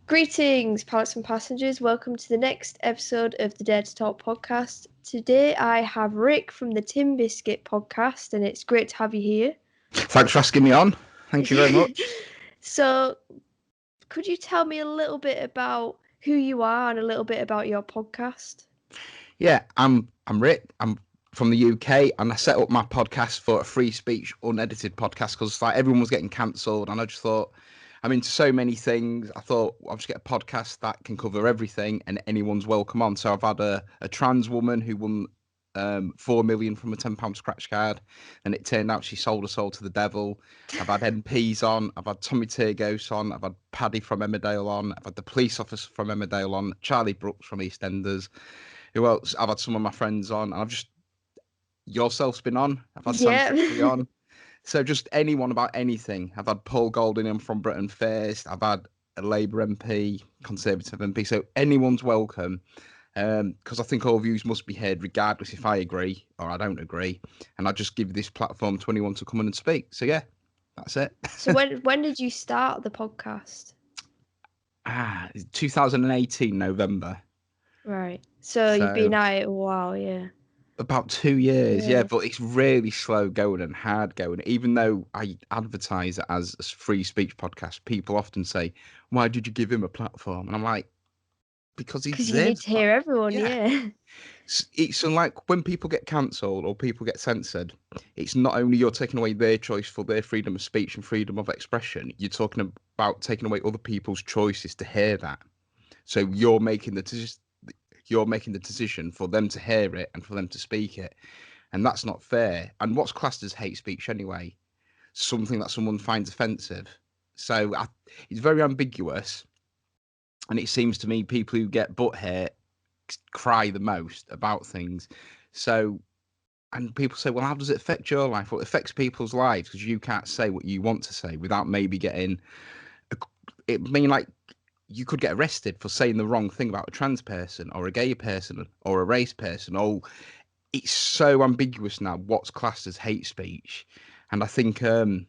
Greetings, pilots and passengers. Welcome to the next episode of the Dare to Talk podcast. Today I have Rick from the Tin Biscuit Podcast, and it's great to have you here. Thanks for asking me on. Thank you very much. So, could you tell me a little bit about who you are and a little bit about your podcast? Yeah, I'm Rick. I'm from the UK, and I set up my podcast for a free speech, unedited podcast because like everyone was getting cancelled, and I just thought I'm into so many things. I thought I'll just get a podcast that can cover everything, and anyone's welcome on. So I've had a trans woman who won 4 million from a £10 scratch card, and it turned out she sold her soul to the devil. I've had MPs on, I've had Tommy Turgos on, I've had Paddy from Emmerdale on, I've had the police officer from Emmerdale on, Charlie Brooks from EastEnders. Who else? I've had some of my friends on, and I've just yourself's been on. I've had Sam Tripoli on. So just anyone about anything. I've had Paul Goldingham from Britain First. I've had a Labour MP, Conservative MP. So anyone's welcome. Because I think all views must be heard regardless if I agree or I don't agree. And I just give this platform to anyone to come in and speak. So yeah, that's it. So when did you start the podcast? 2018 November. Right. So you've been at it a while, yeah. About 2 years, yeah, but it's really slow going and hard going. Even though I advertise it as a free speech podcast, people often say, "Why did you give him a platform?" And I'm like, because he deserves. Because you need to hear everyone, yeah. It's unlike when people get cancelled or people get censored. It's not only you're taking away their choice for their freedom of speech and freedom of expression. You're talking about taking away other people's choices to hear that. So you're making the decision for them to hear it and for them to speak it. And that's not fair. And what's classed as hate speech anyway? Something that someone finds offensive. So it's very ambiguous. And it seems to me people who get butt hurt cry the most about things. So, and people say, well, how does it affect your life? Well, it affects people's lives because you can't say what you want to say without maybe getting, you could get arrested for saying the wrong thing about a trans person or a gay person or a race person. Oh, it's so ambiguous now what's classed as hate speech. And I think, I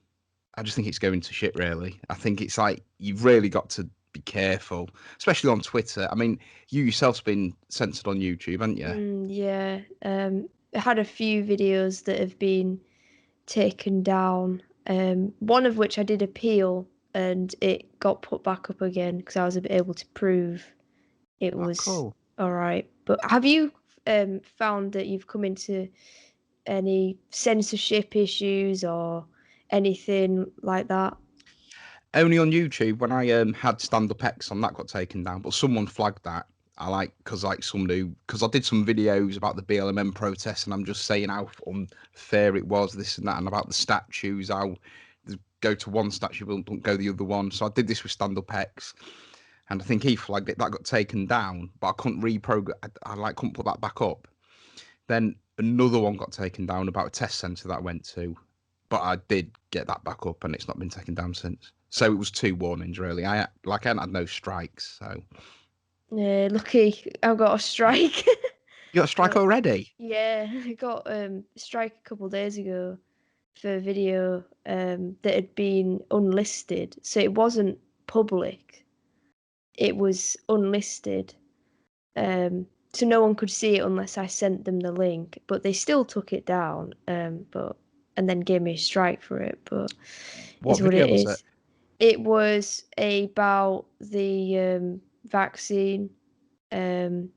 just think it's going to shit, really. I think it's like, you've really got to be careful, especially on Twitter. I mean, you yourself's been censored on YouTube, haven't you? Yeah. I had a few videos that have been taken down. One of which I did appeal, and it got put back up again because I was able to prove it was cool. All right. But have you found that you've come into any censorship issues or anything like that? Only on YouTube. When I had Stand Up X on, that got taken down, but someone flagged that. Because I did some videos about the BLM protests, and I'm just saying how unfair it was, this and that, and about the statues, how go to one statue, don't go the other one. So I did this with Stand Up X, and I think he flagged it. That got taken down, but I couldn't reprogram. I couldn't put that back up. Then another one got taken down about a test centre that I went to, but I did get that back up, and it's not been taken down since. So it was 2 warnings, really. I hadn't had no strikes, so. Yeah, lucky I got a strike. You got a strike already? Yeah, I got a strike a couple of days ago for a video that had been unlisted. So it wasn't public. It was unlisted. So no one could see it unless I sent them the link. But they still took it down. And then gave me a strike for it. But what video was it? It was about the vaccine, and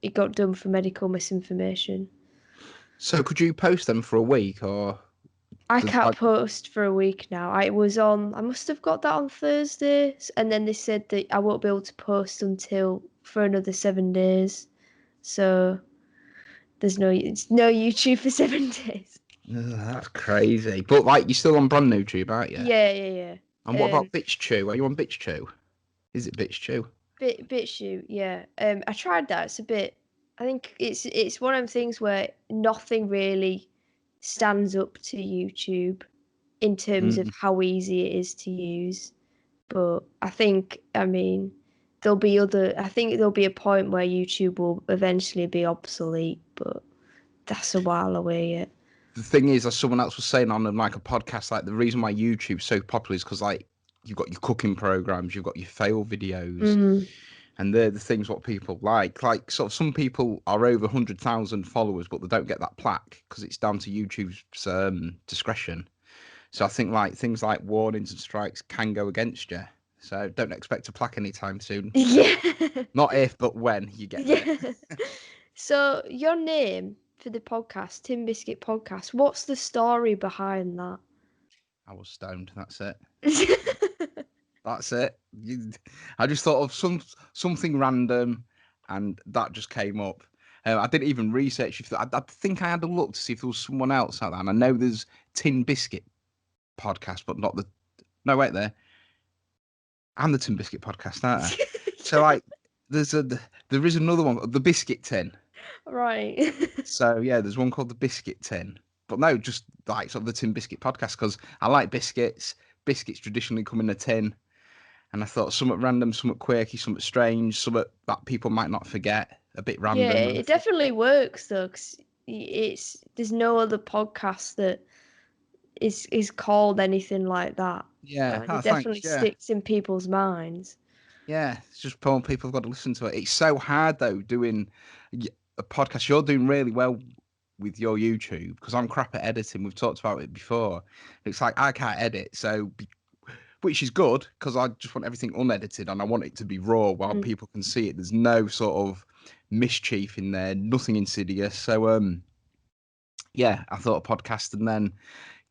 it got done for medical misinformation. So could you post them for a week, or? I can't post for a week now. I must have got that on Thursday, and then they said that I won't be able to post for another 7 days. So there's no YouTube for 7 days. That's crazy. But you're still on brand new YouTube, aren't you? Yeah. And what about BitchChew? Are you on BitchChew? Is it BitchChew? BitchChew, yeah. I tried that. It's a bit. I think it's one of them things where nothing really stands up to YouTube in terms of how easy it is to use. But I think, there'll be a point where YouTube will eventually be obsolete, but that's a while away yet. The thing is, as someone else was saying on a podcast, the reason why YouTube's so popular is because you've got your cooking programs, you've got your fail videos, Mm. and they're the things what people like. Like, sort of, some people are over 100,000 followers, but they don't get that plaque because it's down to YouTube's discretion. So I think like things like warnings and strikes can go against you. So don't expect a plaque anytime soon. Yeah. Not if, but when you get it. Yeah. So your name for the podcast, Tin Biscuit Podcast, what's the story behind that? I was stoned. That's it. That's it. I just thought of something random, and that just came up. I didn't even research if I think I had a look to see if there was someone else out there. And I know there's Tin Biscuit Podcast, but not the. No, wait there. And the Tin Biscuit Podcast, aren't there? So like, there is another one, the Biscuit Tin. Right. So yeah, there's one called the Biscuit Tin. But no, just like sort of the Tin Biscuit Podcast, because I like biscuits. Biscuits traditionally come in a tin. And I thought something random, something quirky, something strange, something that people might not forget, a bit Yeah, random. it definitely works though, 'cause there's no other podcast that is called anything like that. Yeah, It thanks. definitely Yeah, sticks in people's minds. yeah. It's just people have got to listen to it. It's so hard though doing a podcast. You're doing really well with your YouTube because I'm crap at editing. We've talked about it before. It's like I can't edit, which is good because I just want everything unedited and I want it to be raw while Mm. people can see it. There's no sort of mischief in there, nothing insidious. So yeah, I thought a podcast and then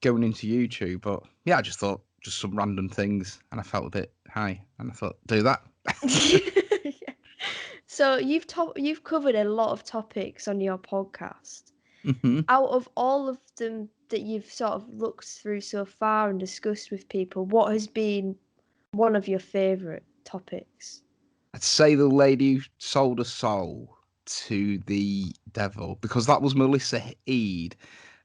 going into YouTube. But yeah, I just thought just some random things and I felt a bit high and I thought, do that. Yeah. So you've covered a lot of topics on your podcast. Hmm. Out of all of them that you've sort of looked through so far and discussed with people, what has been one of your favourite topics? I'd say the lady who sold her soul to the devil because that was Melissa Eade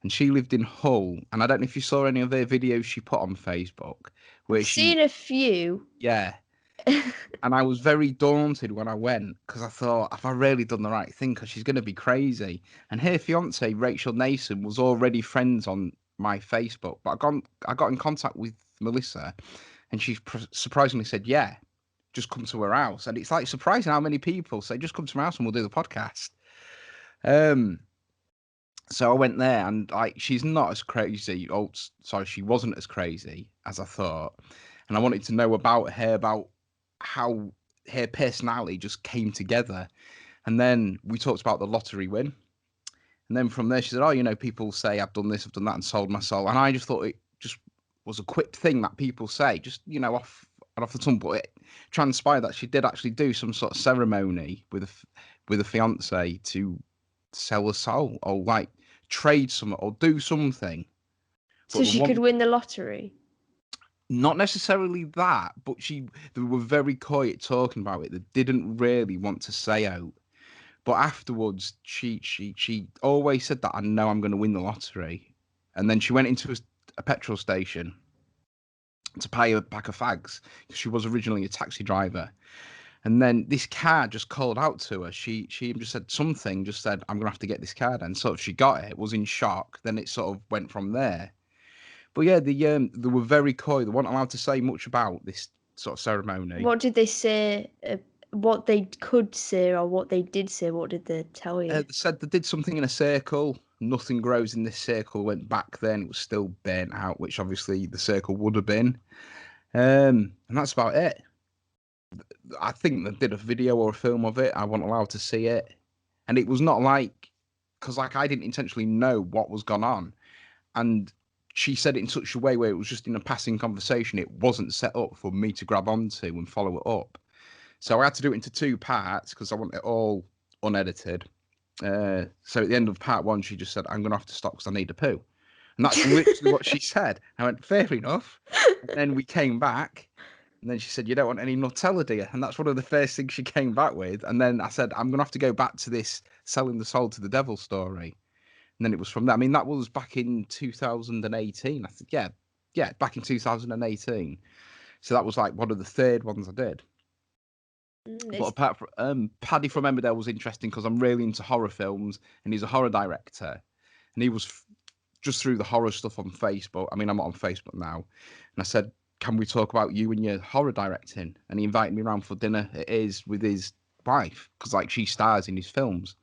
and she lived in Hull. And I don't know if you saw any of her videos she put on Facebook where I've seen a few. yeah. And I was very daunted when I went because I thought, have I really done the right thing? Because she's going to be crazy. And her fiance, Rachel Nason, was already friends on my Facebook. But I got in contact with Melissa and she surprisingly said, yeah, just come to her house. And it's like surprising how many people say, just come to my house and we'll do the podcast. So I went there and like, she's not as crazy. Oh, sorry, she wasn't as crazy as I thought. And I wanted to know about her, about how her personality just came together. And then we talked about the lottery win. And then from there, she said, oh, people say I've done this, I've done that and sold my soul. And I just thought it just was a quick thing that people say, just, off the tongue. But it transpired that she did actually do some sort of ceremony with a fiance to sell a soul or like trade something or do something. So she could win the lottery? Not necessarily that, but they were very coy at talking about it. They didn't really want to say out. But afterwards, she always said that I know I'm going to win the lottery. And then she went into a petrol station to pay a pack of fags because she was originally a taxi driver. And then this car just called out to her. She just said something, just said, I'm going to have to get this car. And sort of she got it, was in shock. Then it sort of went from there. But yeah, they were very coy. They weren't allowed to say much about this sort of ceremony. What did they say? What they could say or what they did say? What did they tell you? They said they did something in a circle. Nothing grows in this circle. Went back then. It was still burnt out, which obviously the circle would have been. And that's about it. I think they did a video or a film of it. I wasn't allowed to see it. And it was not like, because like I didn't intentionally know what was going on. And she said it in such a way where it was just in a passing conversation. It wasn't set up for me to grab onto and follow it up. So I had to do it into two parts because I want it all unedited. So at the end of part one, she just said, I'm going to have to stop because I need a poo. And that's literally what she said. I went, fair enough. And then we came back. And then she said, you don't want any Nutella, do you? And that's one of the first things she came back with. And then I said, I'm going to have to go back to this selling the soul to the devil story. And then it was from that. I mean, that was back in 2018. I think, yeah, back in 2018. So that was like one of the third ones I did. But apart from Paddy from Emmerdale was interesting because I'm really into horror films and he's a horror director. And he was just through the horror stuff on Facebook. I mean, I'm not on Facebook now. And I said, can we talk about you and your horror directing? And he invited me around for dinner. It is with his wife, because like she stars in his films.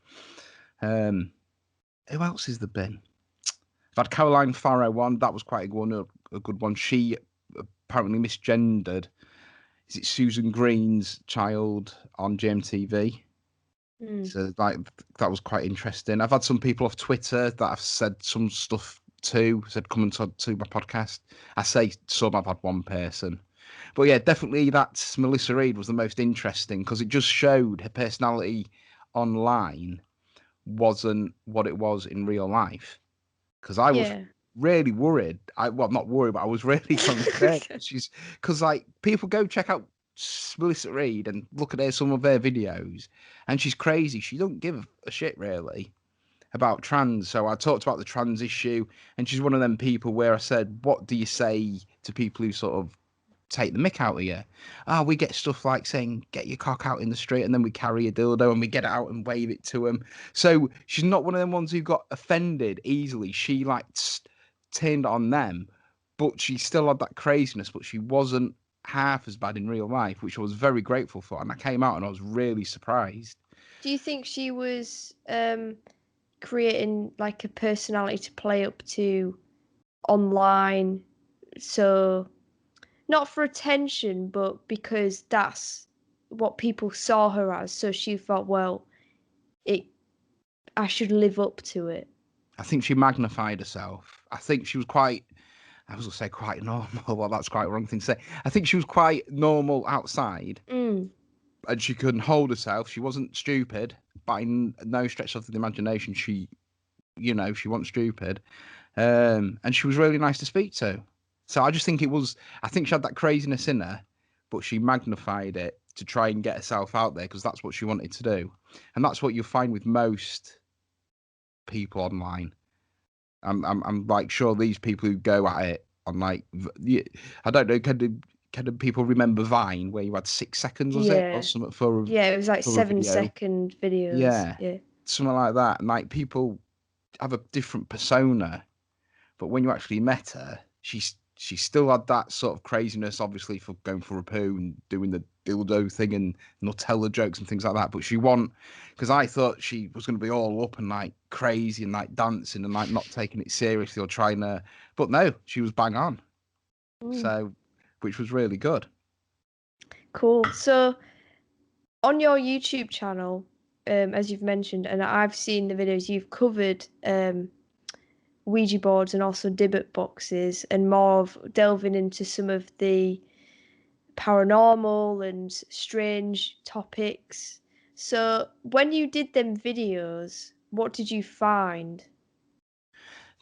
Who else has there been? I've had Caroline Farrow one. That was quite a good one. She apparently misgendered. Is it Susan Green's child on GMTV? So like that was quite interesting. I've had some people off Twitter that have said some stuff too. Said come and talk to my podcast. I say some. I've had one person, but yeah, definitely that Melissa Reed was the most interesting because it just showed her personality online wasn't what it was in real life. Because I was Yeah. really worried. Well, not worried, but I was really concerned. She's because like people go check out Melissa Reed and look at some of her videos, and she's crazy. She don't give a shit really about trans. So I talked about the trans issue, and she's one of them people where I said, "What do you say to people who sort of take the mick out of you?" We get stuff like saying, "Get your cock out in the street," and then we carry a dildo and we get it out and wave it to them. So she's not one of them ones who got offended easily. She like turned on them, but she still had that craziness, but she wasn't half as bad in real life, which I was very grateful for. And I came out and I was really surprised. Do you think she was creating like a personality to play up to online? So not for attention, but because that's what people saw her as. So she thought, well, I should live up to it. I think she magnified herself. I think she was quite, I was going to say quite normal. Well, that's quite a wrong thing to say. I think she was quite normal outside and she couldn't hold herself. She wasn't stupid by no stretch of the imagination. She wasn't stupid. And she was really nice to speak to. So I just think I think she had that craziness in her, but she magnified it to try and get herself out there because that's what she wanted to do. And that's what you'll find with most people online. I'm like sure these people who go at it on like, I don't know, can people remember Vine where you had 6 seconds, was it? Or something Yeah, it was like for a 7-second videos. Yeah. Yeah. Something like that. And like people have a different persona, but when you actually met her, she still had that sort of craziness, obviously, for going for a poo and doing the dildo thing and Nutella jokes and things like that. But she won because I thought she was going to be all up and like crazy and like dancing and like not taking it seriously or trying to. But no, she was bang on. So, which was really good. Cool. So on your YouTube channel, as you've mentioned, and I've seen the videos, you've covered Ouija boards and also debit boxes and more of delving into some of the paranormal and strange topics. So when you did them videos, what did you find?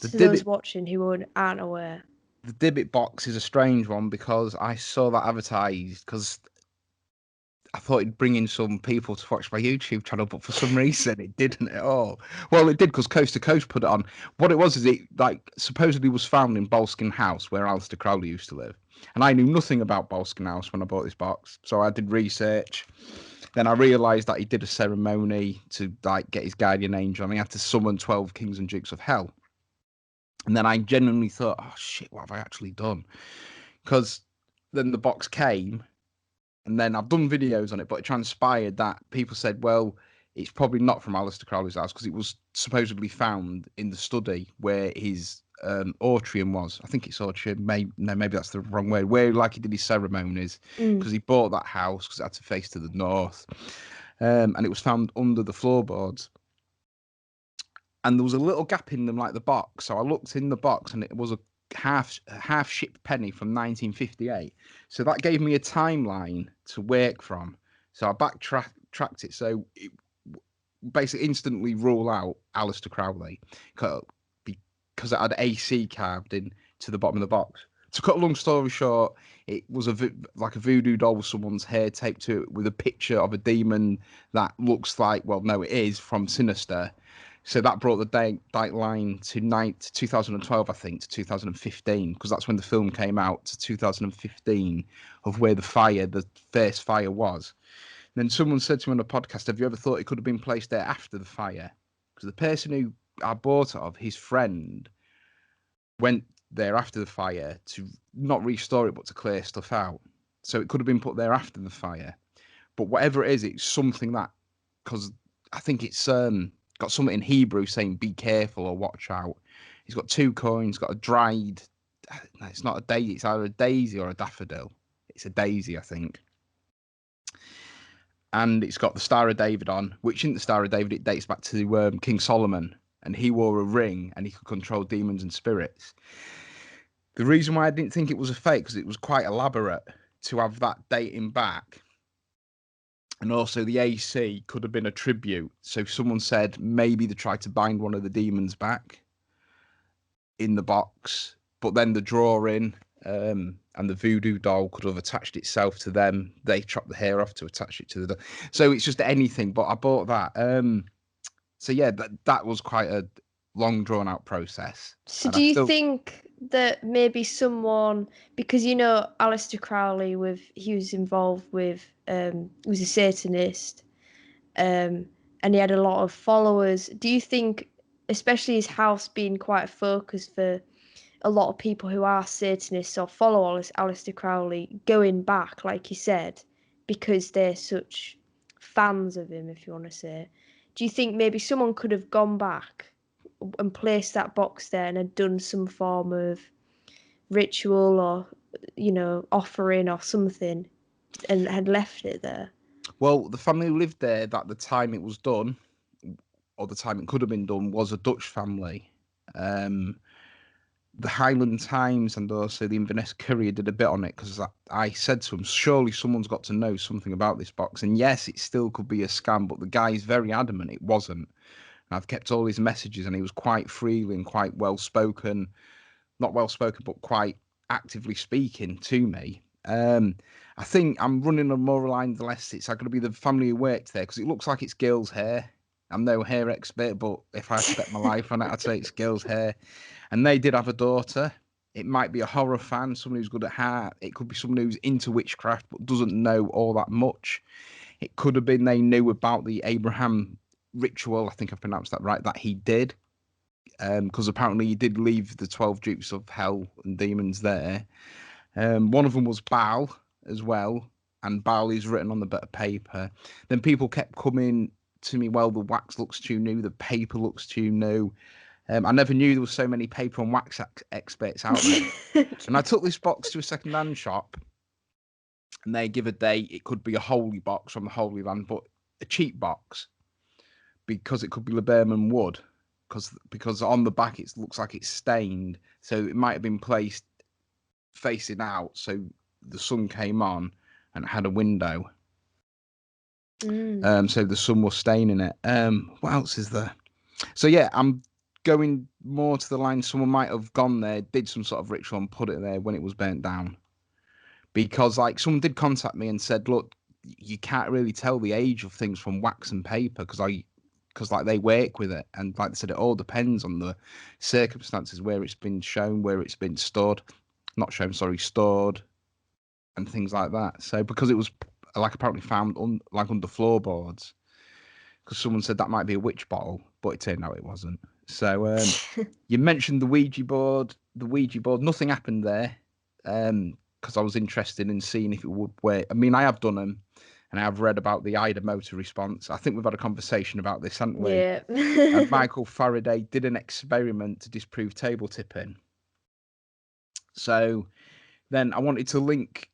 The To those debit watching who aren't aware. the debit box is a strange one because I saw that advertised because I thought it'd bring in some people to watch my YouTube channel, but for some reason it didn't at all. Well, it did because Coast to Coast put it on. What it was is it like supposedly was found in Boleskine House where Aleister Crowley used to live. And I knew nothing about Boleskine House when I bought this box. So I did research. Then I realised that he did a ceremony to like get his guardian angel and he had to summon 12 kings and dukes of hell. And then I genuinely thought, oh shit, what have I actually done? Because then the box came and then I've done videos on it, but it transpired that people said, well, it's probably not from Aleister Crowley's house because it was supposedly found in the study where his atrium was. I think it's atrium. Maybe that's the wrong way. Where like he did his ceremonies because he bought that house because it had to face to the north, and it was found under the floorboards. And there was a little gap in them, like the box. So I looked in the box, and it was a half shipped penny from 1958. So that gave me a timeline to work from. So I backtracked it. So it basically instantly rule out Aleister Crowley because it had AC carved in to the bottom of the box. To cut a long story short, it was like a voodoo doll with someone's hair taped to it with a picture of a demon that looks like, well, no, it is from Sinister. So that brought the date line to 2012, I think, to 2015, because that's when the film came out, to 2015, of where the first fire was. And then someone said to me on a podcast, have you ever thought it could have been placed there after the fire? Because the person who I bought it of, his friend, went there after the fire to not restore it, but to clear stuff out. So it could have been put there after the fire. But whatever it is, it's something that, because I think it's got something in Hebrew saying "be careful" or "watch out." He's got 2 coins, got a dried. No, it's not a daisy. It's either a daisy or a daffodil. It's a daisy, I think. And it's got the Star of David on, which in the Star of David, it dates back to King Solomon, and he wore a ring and he could control demons and spirits. The reason why I didn't think it was a fake, because it was quite elaborate to have that dating back. And also the AC could have been a tribute. So someone said maybe they tried to bind one of the demons back in the box, but then the drawing and the voodoo doll could have attached itself to them. They chopped the hair off to attach it to the doll. So it's just anything, but I bought that. So yeah, that was quite a long drawn out process. So do you think that maybe someone, because Aleister Crowley, he was involved with he was a Satanist, and he had a lot of followers. Do you think, especially his house being quite a focus for a lot of people who are Satanists or follow Aleister Crowley, going back, like you said, because they're such fans of him, if you want to say, do you think maybe someone could have gone back and placed that box there and had done some form of ritual or offering or something and had left it there? Well, the family who lived there at the time it was done, or the time it could have been done, was a Dutch family. The Highland Times and also the Inverness Courier did a bit on it, because I said to him, surely someone's got to know something about this box. And yes, it still could be a scam, but the guy's very adamant it wasn't. And I've kept all his messages, and he was quite freely and quite well-spoken. Not well-spoken, but quite actively speaking to me. I think I'm running a more aligned less. It's going to be the family who worked there, because it looks like it's girls' hair. I'm no hair expert, but if I had to bet my life on it, I'd say it's girls' hair. And they did have a daughter. It might be a horror fan, someone who's good at hair. It could be someone who's into witchcraft but doesn't know all that much. It could have been they knew about the Abraham ritual, I think I've pronounced that right, that he did. Because apparently he did leave the 12 dupes of hell and demons there. One of them was Baal as well, and Baal is written on the bit of paper. Then people kept coming to me, well, the wax looks too new, the paper looks too new. I never knew there was so many paper and wax experts out there. And I took this box to a second-hand shop, and they give a date. It could be a holy box from the Holy Land, but a cheap box, because it could be laburnum wood, because on the back it looks like it's stained, so it might have been placed facing out, so the sun came on and it had a window. So the sun was staining it. What else is there? So yeah, I'm going more to the line. Someone might have gone there, did some sort of ritual and put it there when it was burnt down. Because like someone did contact me and said, look, you can't really tell the age of things from wax and paper, because like they work with it, and like they said, it all depends on the circumstances, where it's been shown, where it's been stored, stored, and things like that. So because it was like apparently found under floorboards, because someone said that might be a witch bottle, but it turned out it wasn't. So you mentioned the Ouija board. Nothing happened there, because I was interested in seeing if it would work. I mean, I have done them, and I have read about the Ida motor response. I think we've had a conversation about this, haven't we? Yeah. And Michael Faraday did an experiment to disprove table tipping. So then I wanted to link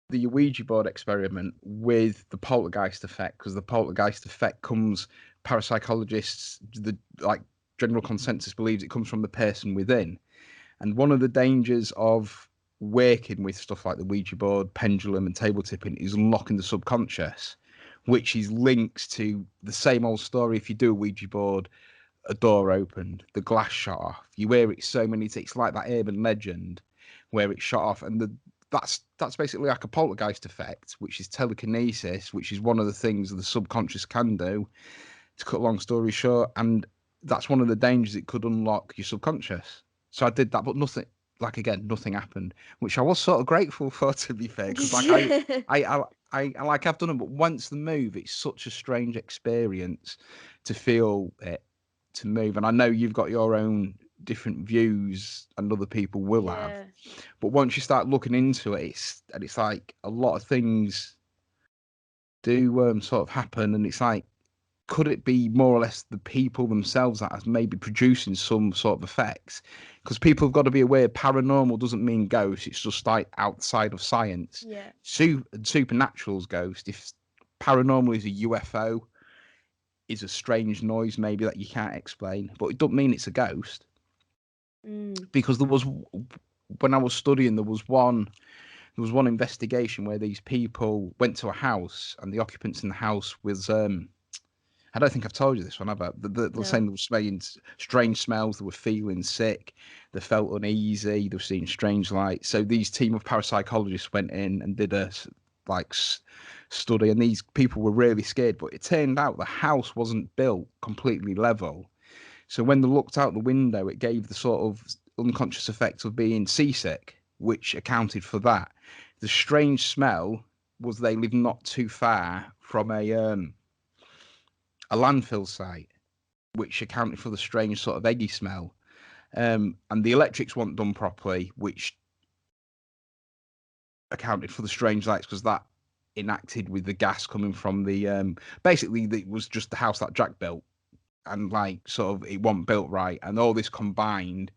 the Ouija board experiment with the Poltergeist Effect, because the Poltergeist Effect comes, parapsychologists, the general consensus believes it comes from the person within. And one of the dangers of working with stuff like the Ouija board, pendulum, and table tipping is unlocking the subconscious, which is linked to the same old story. If you do a Ouija board, a door opened, the glass shot off. You hear it so many times. It's like that urban legend where it shot off, and that's basically like a poltergeist effect, which is telekinesis, which is one of the things that the subconscious can do. To cut a long story short, and that's one of the dangers. It could unlock your subconscious. So I did that, but nothing. Like again, nothing happened, which I was sort of grateful for, to be fair, because like I've done it, but once the move, it's such a strange experience to feel it, to move. And I know you've got your own different views, and other people will have. Yeah. But once you start looking into it, it's like a lot of things do sort of happen, and it's like, could it be more or less the people themselves that are maybe producing some sort of effects? Because people have got to be aware, paranormal doesn't mean ghosts. It's just like outside of science. Yeah. Supernatural's ghost. If paranormal is a UFO, is a strange noise maybe that you can't explain, but it doesn't mean it's a ghost. Because when I was studying, there was one investigation where these people went to a house, and the occupants in the house was I don't think I've told you this one, have I? They're saying they were smelling strange smells, they were feeling sick, they felt uneasy, they were seeing strange lights. So these team of parapsychologists went in and did a study, and these people were really scared. But it turned out the house wasn't built completely level. So when they looked out the window, it gave the sort of unconscious effect of being seasick, which accounted for that. The strange smell was they lived not too far from a landfill site, which accounted for the strange sort of eggy smell. And the electrics weren't done properly, which accounted for the strange lights, because that enacted with the gas coming from the basically it was just the house that Jack built, and like sort of it wasn't built right, and all this combined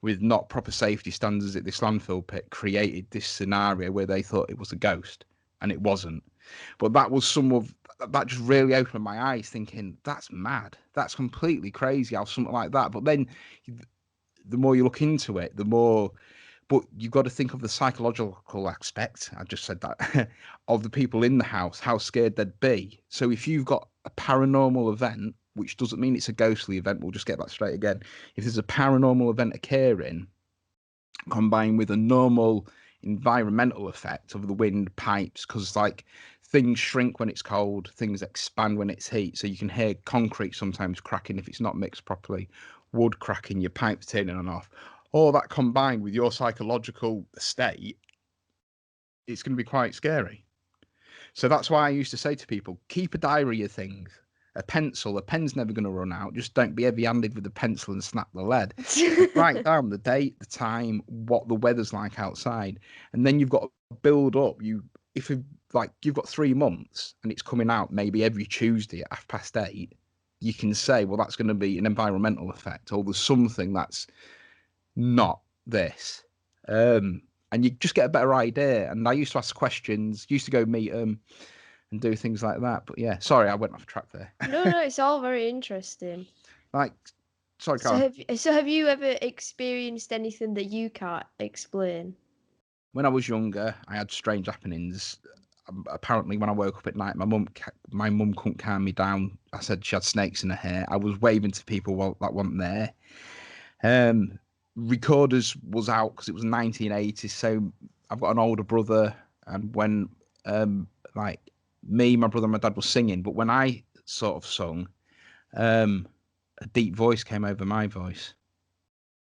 with not proper safety standards at this landfill pit created this scenario where they thought it was a ghost, and it wasn't. But that just really opened my eyes, thinking that's mad, that's completely crazy how something like that. But then the more you look into it, the more, but you've got to think of the psychological aspect, I just said that, of the people in the house, how scared they'd be. So if you've got a paranormal event, which doesn't mean it's a ghostly event, we'll just get that straight again. If there's a paranormal event occurring, combined with a normal environmental effect of the wind pipes, because like things shrink when it's cold, things expand when it's heat. So you can hear concrete sometimes cracking if it's not mixed properly, wood cracking, your pipes turning on and off. All that combined with your psychological state, it's going to be quite scary. So that's why I used to say to people, keep a diary of things. A pencil, a pen's never going to run out. Just don't be heavy-handed with a pencil and snap the lead. Write down the date, the time, what the weather's like outside, and then you've got to build up. If you've got 3 months and it's coming out maybe every Tuesday at 8:30, you can say, well, that's going to be an environmental effect, or there's something that's not this. And you just get a better idea. And I used to ask questions, used to go meet them and do things like that. But yeah, sorry, I went off track there. No, it's all very interesting. Sorry, so Carl. have you ever experienced anything that you can't explain? When I was younger, I had strange happenings. Apparently, when I woke up at night, my mum couldn't calm me down. I said she had snakes in her hair. I was waving to people that weren't there. Recorders was out because it was 1980s, so I've got an older brother, and when me, my brother and my dad were singing, but when I sort of sung, a deep voice came over my voice,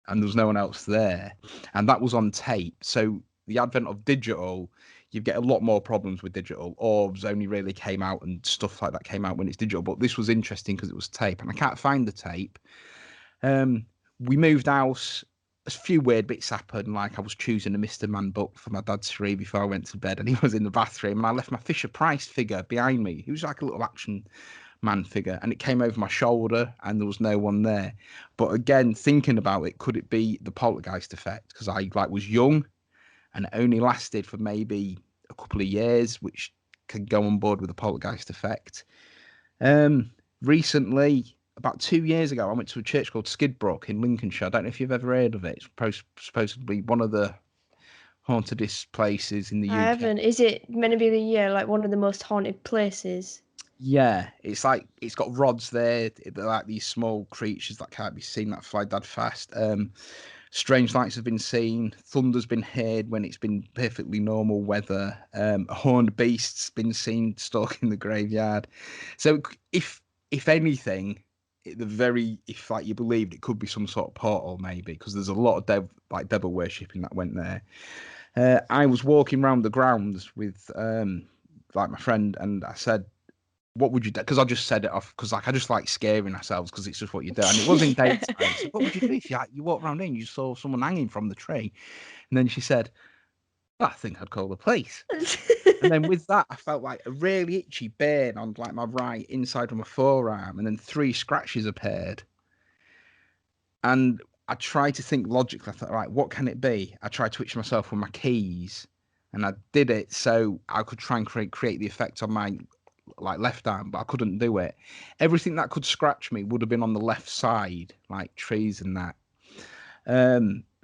and there was no one else there, and that was on tape. So the advent of digital, you get a lot more problems with digital. Orbs only really came out and stuff like that came out when it's digital, but this was interesting because it was tape, and I can't find the tape. We moved house. A few weird bits happened, like I was choosing a Mr. Man book for my dad to read before I went to bed, and he was in the bathroom, and I left my Fisher Price figure behind me. He was like a little action man figure, and it came over my shoulder, and there was no one there. But again, thinking about it, could it be the Poltergeist effect? Because I was young, and it only lasted for maybe a couple of years, which can go on board with the Poltergeist effect. Recently, about 2 years ago, I went to a church called Skidbrook in Lincolnshire. I don't know if you've ever heard of it. It's supposedly one of the hauntedest places in the I UK. haven't. Is it meant to be like one of the most haunted places? Yeah, it's like it's got rods there. They're like these small creatures that can't be seen that fly dead fast. Strange lights have been seen. Thunder's been heard when it's been perfectly normal weather. A horned beast's been seen stalking the graveyard. So if anything, if you believed, it could be some sort of portal maybe, because there's a lot of devil worshipping that went there. I was walking around the grounds with my friend, and I said, what would you do? Because I just said it off because like I just like scaring ourselves because it's just what you do. And it was in daytime. So what would you do if you walked around and you saw someone hanging from the tree? And then she said, I think I'd call the police. And then with that, I felt like a really itchy burn on like my right inside of my forearm, and then 3 scratches appeared. And I tried to think logically. I thought, right, what can it be? I tried to itch myself with my keys, and I did it so I could try and create the effect on my like left arm, but I couldn't do it. Everything that could scratch me would have been on the left side, like trees and that.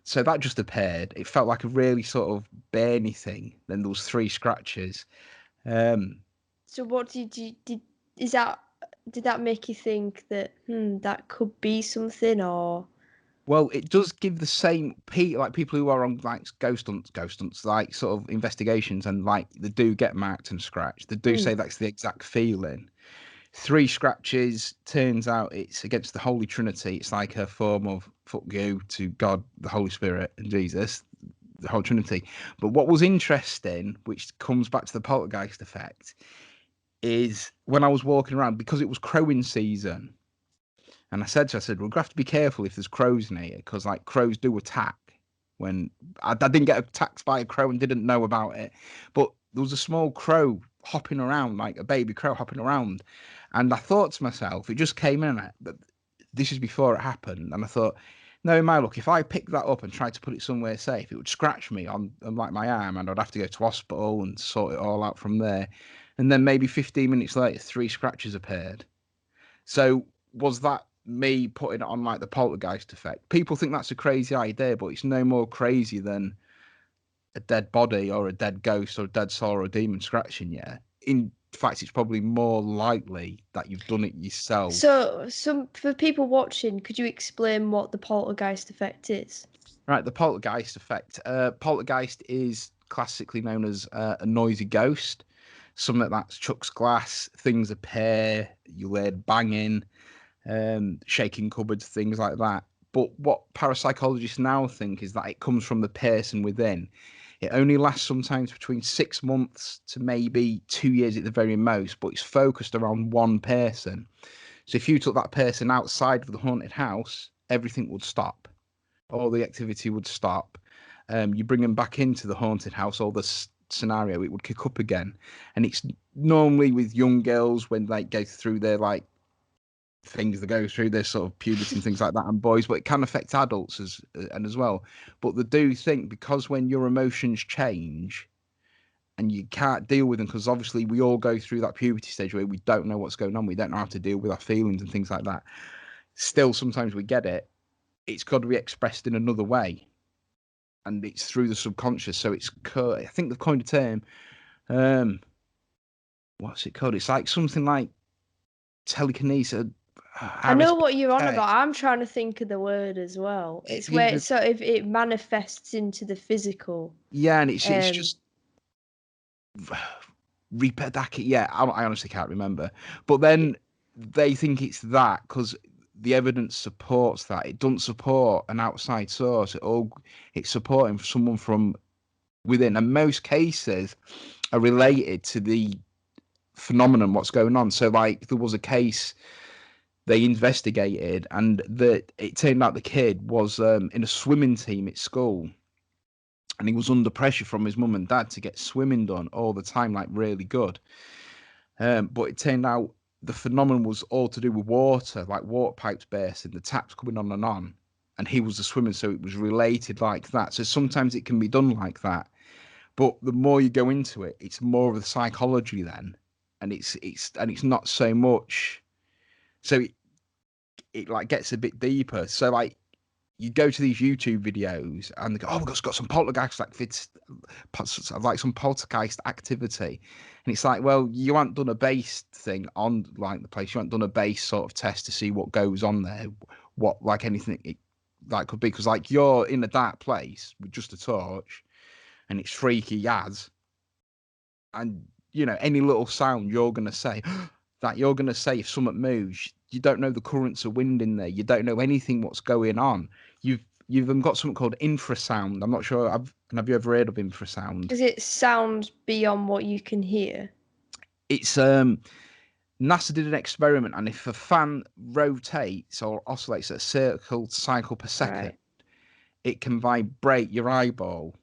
So that just appeared. It felt like a really sort of burny thing. Then there was 3 scratches. So what is that? Did that make you think that that could be something, or? Well, it does give the same like people who are on like ghost hunts, like sort of investigations, and like they do get marked and scratched. They do say that's the exact feeling. 3 scratches. Turns out it's against the Holy Trinity. It's like a form of fuck you to God, the Holy Spirit, and Jesus, the Holy Trinity. But what was interesting, which comes back to the Poltergeist effect, is when I was walking around because it was crowing season. And I said, we're going to have to be careful if there's crows near, because like crows do attack. When I didn't get attacked by a crow and didn't know about it, but there was a small crow hopping around, like a baby crow hopping around. And I thought to myself, it just came in, but this is before it happened. And I thought, no, my luck, if I picked that up and tried to put it somewhere safe, it would scratch me on like my arm, and I'd have to go to hospital and sort it all out from there. And then maybe 15 minutes later, 3 scratches appeared. So was that me putting it on like the poltergeist effect? People think that's a crazy idea, but it's no more crazy than a dead body or a dead ghost or a dead soul or a demon scratching you. In fact, it's probably more likely that you've done it yourself. So, for people watching, could you explain what the poltergeist effect is? Right, the poltergeist effect. Poltergeist is classically known as a noisy ghost. Something that chucks glass, things appear, you heard banging, shaking cupboards, things like that. But what parapsychologists now think is that it comes from the person within. It only lasts sometimes between 6 months to maybe 2 years at the very most, but it's focused around one person. So if you took that person outside of the haunted house, everything would stop. All the activity would stop. You bring them back into the haunted house, all the scenario, it would kick up again. And it's normally with young girls when they go through their like things that go through their sort of puberty and things like that, and boys, but it can affect adults as well. But they do think because when your emotions change and you can't deal with them, because obviously we all go through that puberty stage where we don't know what's going on, we don't know how to deal with our feelings and things like that. Still, sometimes we get it. It's got to be expressed in another way, and it's through the subconscious. So it's, I think they've coined a term. What's it called? It's like something like telekinesis. I know what you're on about. I'm trying to think of the word as well. It's where it's sort of it manifests into the physical. Yeah, and it's just repeat. Yeah, I honestly can't remember. But then they think it's that because the evidence supports that. It doesn't support an outside source. It's supporting someone from within. And most cases are related to the phenomenon, what's going on. So like there was a case they investigated, and it turned out the kid was in a swimming team at school, and he was under pressure from his mum and dad to get swimming done all the time, like really good. But it turned out the phenomenon was all to do with water, like water pipes bursting, the taps coming on, and he was a swimmer, so it was related like that. So sometimes it can be done like that, but the more you go into it, it's more of the psychology then, and it's not so much. So it like gets a bit deeper. So like you go to these YouTube videos and they go, oh, we've got some poltergeist like some poltergeist activity. And it's like, well, you haven't done a base thing on like the place. You haven't done a base sort of test to see what goes on there, what like anything it like could be. Because like you're in a dark place with just a torch and it's freaky as, and you know, any little sound you're going to say that you're going to say if something moves, you don't know the currents of wind in there. You don't know anything what's going on. You've got something called infrasound. I'm not sure. Have you ever heard of infrasound? Is it sound beyond what you can hear? It's NASA did an experiment, and if a fan rotates or oscillates at a circle cycle per second, Right. it can vibrate your eyeball,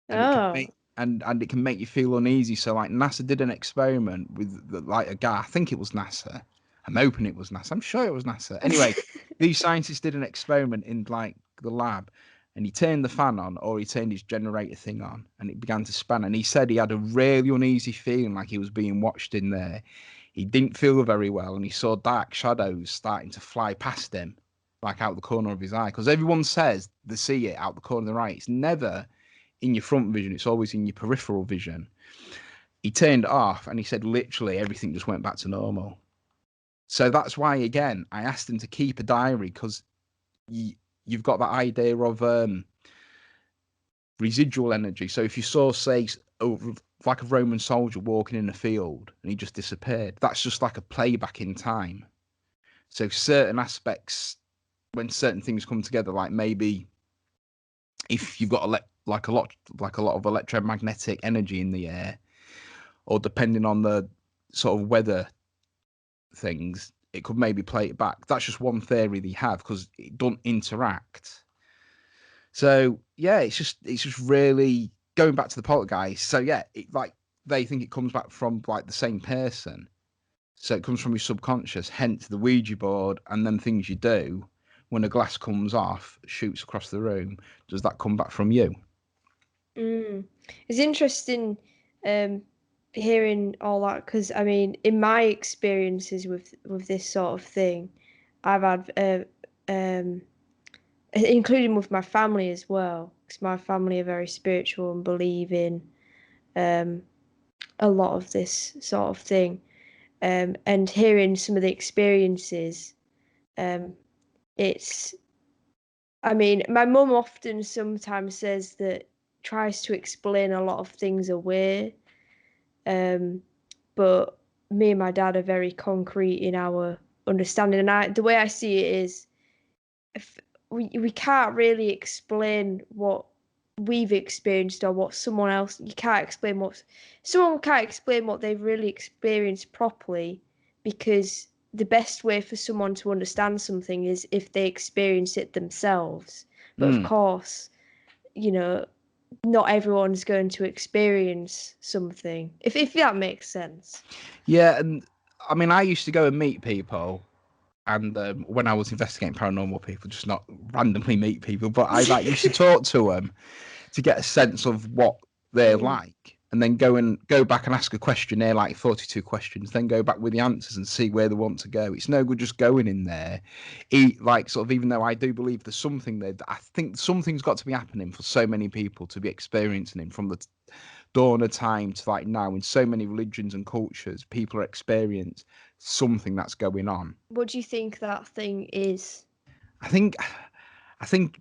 and it can Oh. make and it can make you feel uneasy. So, like, NASA did an experiment with like a guy. I think it was NASA. I'm hoping it was NASA. I'm sure it was NASA. Anyway, these scientists did an experiment in like the lab, and he turned the fan on, or he turned his generator thing on, and it began to spin. And he said he had a really uneasy feeling, like he was being watched in there. He didn't feel very well, and he saw dark shadows starting to fly past him, like out the corner of his eye. Because everyone says they see it out the corner of their eye. It's never in your front vision, it's always in your peripheral vision. He turned it off, and he said literally everything just went back to normal. So that's why, again, I asked him to keep a diary, because you've got that idea of residual energy. So if you saw, say, like a Roman soldier walking in a field and he just disappeared, that's just like a playback in time. So certain aspects, when certain things come together, like maybe if you've got a lot of electromagnetic energy in the air, or depending on the sort of weather things, it could maybe play it back. That's just one theory they have, because it don't interact. So yeah, it's just really going back to the poltergeist. So yeah, like they think it comes back from like the same person. So it comes from your subconscious, hence the Ouija board, and then things you do when a glass comes off, shoots across the room. Does that come back from you? It's interesting hearing all that, because I mean, in my experiences with this sort of thing, I've had including with my family as well, because my family are very spiritual and believe in um, a lot of this sort of thing. And hearing some of the experiences, um, it's, I mean, my mum often sometimes says that, tries to explain a lot of things away, um, but me and my dad are very concrete in our understanding. And the way I see it is, if we can't really explain what we've experienced, or what someone else, you can't explain what someone can't explain what they've really experienced properly, because the best way for someone to understand something is if they experience it themselves. But of Mm. course, you know, not everyone's going to experience something, if that makes sense. Yeah, and I mean, I used to go and meet people, and when I was investigating paranormal people, just not randomly meet people, but I like used to talk to them to get a sense of what they're Mm. like, and then go back and ask a questionnaire, like 42 questions, then go back with the answers and see where they want to go. It's no good just going in there, like sort of, even though I do believe there's something there, I think something's got to be happening for so many people to be experiencing it from the dawn of time to like now. In so many religions and cultures, people are experiencing something that's going on. What do you think that thing is? I think